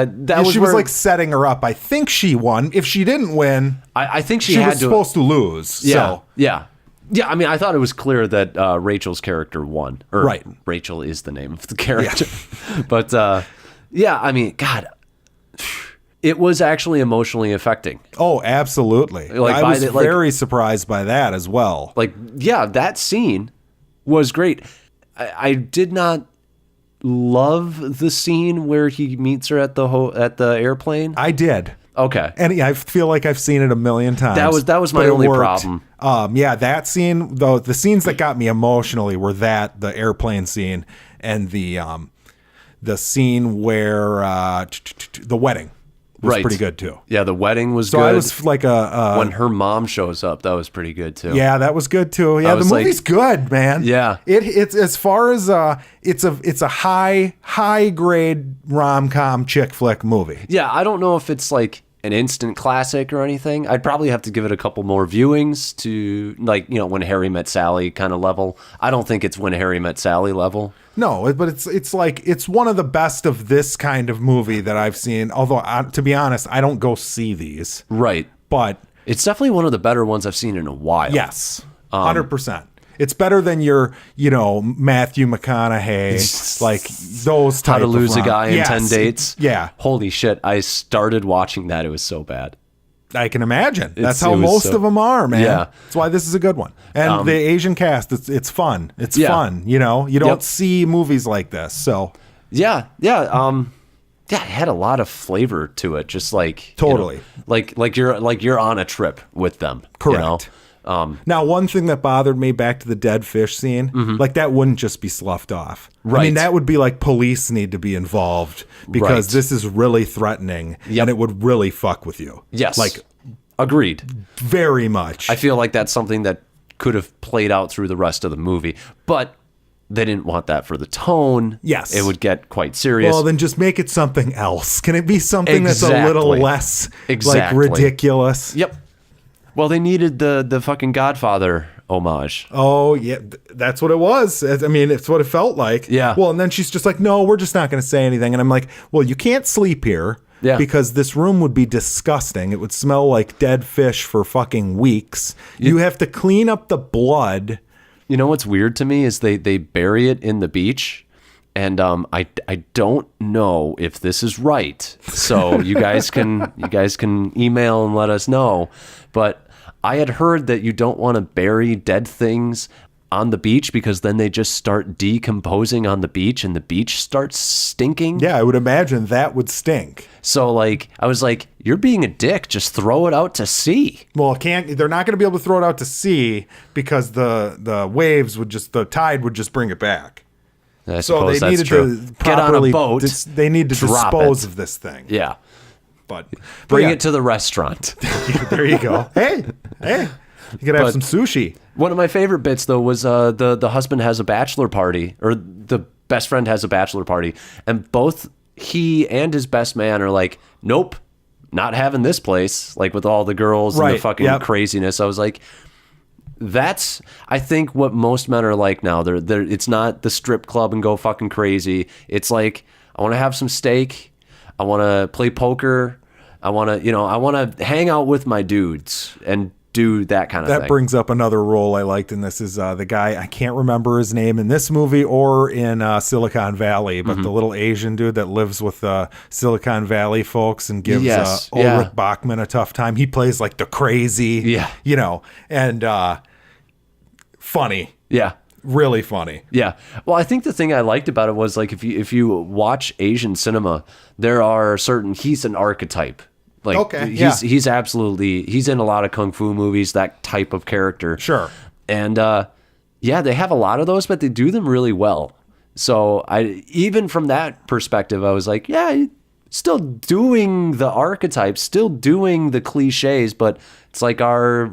she was like setting her up. I think she won. If she didn't win, I think she was supposed to lose. Yeah, so. yeah. I mean, I thought it was clear that Rachel's character won. Right. Rachel is the name of the character. Yeah. But I mean, God, it was actually emotionally affecting. Oh, absolutely. Like, I was very surprised by that as well. Like, yeah, that scene was great. I did not love the scene where he meets her at the airplane? I did. Okay. And yeah, I feel like I've seen it a million times. That was my only problem. Yeah, that scene, though, the scenes that got me emotionally were the airplane scene and the scene where the wedding was pretty good too. Yeah, the wedding was good. So I was like when her mom shows up, that was pretty good too. Yeah, that was good too. Yeah, the movie's good, man. Yeah, it's as far as it's a high grade rom-com chick flick movie. Yeah, I don't know if it's like an instant classic or anything. I'd probably have to give it a couple more viewings to, like, When Harry Met Sally kind of level. I don't think it's When Harry Met Sally level. No, but it's like it's one of the best of this kind of movie that I've seen. Although, to be honest, I don't go see these. Right. But it's definitely one of the better ones I've seen in a while. Yes, 100%. It's better than your, Matthew McConaughey, like those type How to Lose of a Guy in 10 Dates. Yeah. Holy shit. I started watching that. It was so bad. I can imagine. That's how most of them are, man. Yeah. That's why this is a good one. And the Asian cast, it's fun. It's fun, You don't see movies like this, so. Yeah. It had a lot of flavor to it, just like totally, like you're on a trip with them. Correct. Now, one thing that bothered me back to the dead fish scene, like that wouldn't just be sloughed off. Right. I mean, that would be like police need to be involved because this is really threatening and it would really fuck with you. Yes. Like, agreed. Very much. I feel like that's something that could have played out through the rest of the movie, but they didn't want that for the tone. Yes. It would get quite serious. Well, then just make it something else. Can it be something that's a little less like ridiculous? Yep. Well, they needed the fucking Godfather homage. Oh, yeah. That's what it was. I mean, it's what it felt like. Yeah. Well, and then she's just like, no, we're just not going to say anything. And I'm like, well, you can't sleep here because this room would be disgusting. It would smell like dead fish for fucking weeks. You have to clean up the blood. You know what's weird to me is they bury it in the beach. And I don't know if this is right. So you guys can email and let us know. But I had heard that you don't want to bury dead things on the beach because then they just start decomposing on the beach and the beach starts stinking. Yeah, I would imagine that would stink. So I was like, you're being a dick. Just throw it out to sea. Well, they're not going to be able to throw it out to sea because the waves the tide would just bring it back. So they needed to get on a boat. They need to dispose of this thing. Yeah. But bring it to the restaurant. There you go. Hey, you could have some sushi. One of my favorite bits though was the husband has a bachelor party, or the best friend has a bachelor party, and both he and his best man are like, nope, not having this place, like with all the girls and the fucking craziness. I was like, that's, I think, what most men are like now. They're it's not the strip club and go fucking crazy. It's like, I want to have some steak. I want to play poker. I want to hang out with my dudes and do that kind of thing. That brings up another role I liked in this is the guy, I can't remember his name in this movie or in Silicon Valley, but the little Asian dude that lives with Silicon Valley folks and gives Ulrich Bachman a tough time. He plays like the crazy, and funny. Yeah. Really funny. Yeah. Well, I think the thing I liked about it was like if you watch Asian cinema, there are he's an archetype. Like he's absolutely, he's in a lot of kung fu movies, that type of character. Sure. And they have a lot of those, but they do them really well. So even from that perspective, I was like, still doing the archetypes, still doing the cliches, but it's like our,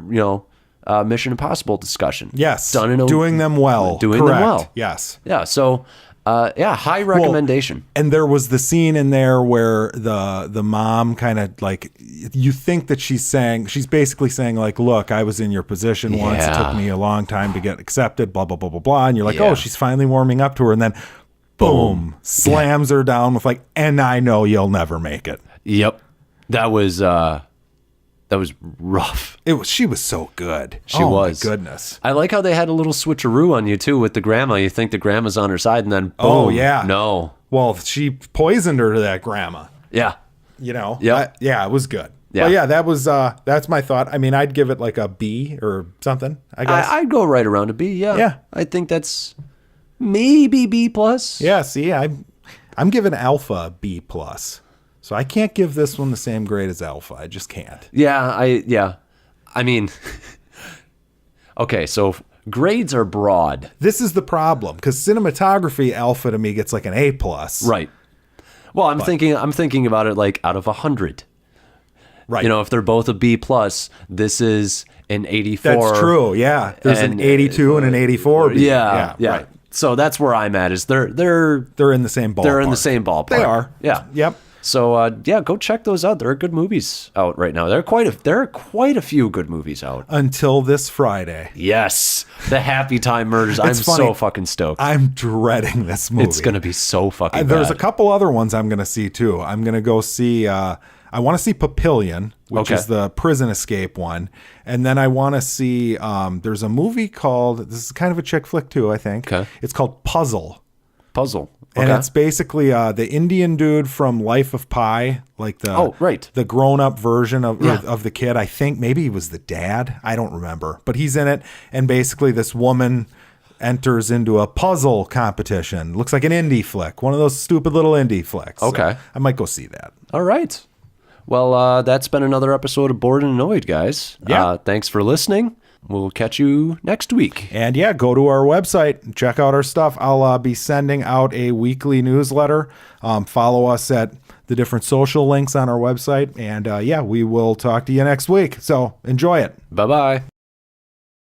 Mission Impossible discussion. Yes. Doing them well. Doing them well. Yes. Yeah. So, high recommendation. Well, and there was the scene in there where the mom kind of like, you think that she's basically saying like, look, I was in your position once. It took me a long time to get accepted, blah, blah, blah, blah, blah. And you're like, oh, she's finally warming up to her. And then boom, slams her down with like, and I know you'll never make it. Yep. That was rough. She was so good. She was. My goodness. I like how they had a little switcheroo on you too with the grandma. You think the grandma's on her side, and then boom. Oh yeah. No. Well, she poisoned her to that grandma. Yeah. Yeah. It was good. Yeah. Well, yeah, that's my thought. I mean, I'd give it like a B or something, I guess. I'd go right around a B. Yeah. Yeah. I think that's maybe B plus. Yeah, see, I'm giving Alpha a B plus. So I can't give this one the same grade as Alpha. I just can't. Yeah. I mean, okay, so grades are broad. This is the problem, because cinematography Alpha to me gets like an A plus. Right. Well, I'm thinking about it like out of 100. Right. You know, if they're both a B plus, this is an 84. That's true. Yeah. There's an 82 and an 84. Yeah. Right. So that's where I'm at. Is they're in the same ballpark. They're in the same ballpark. They are. Yeah. Yep. So go check those out. There are good movies out right now. There are quite a few good movies out. Until this Friday. Yes, the Happy Time Murders. I'm so fucking stoked. I'm dreading this movie. It's gonna be so fucking bad. There's a couple other ones I'm gonna see too. I'm gonna go see. I want to see Papillion, which is the prison escape one, and then I want to see. There's a movie called. This is kind of a chick flick too, I think. Okay. It's called Puzzle. Okay. And it's basically the Indian dude from Life of Pi, like the grown-up version of the kid. I think maybe he was the dad. I don't remember, but he's in it. And basically, this woman enters into a puzzle competition. Looks like an indie flick, one of those stupid little indie flicks. Okay, so I might go see that. All right. Well, that's been another episode of Bored and Annoyed, guys. Yeah. Thanks for listening. We'll catch you next week. And yeah, go to our website and check out our stuff. I'll be sending out a weekly newsletter. Follow us at the different social links on our website. And we will talk to you next week. So enjoy it. Bye-bye.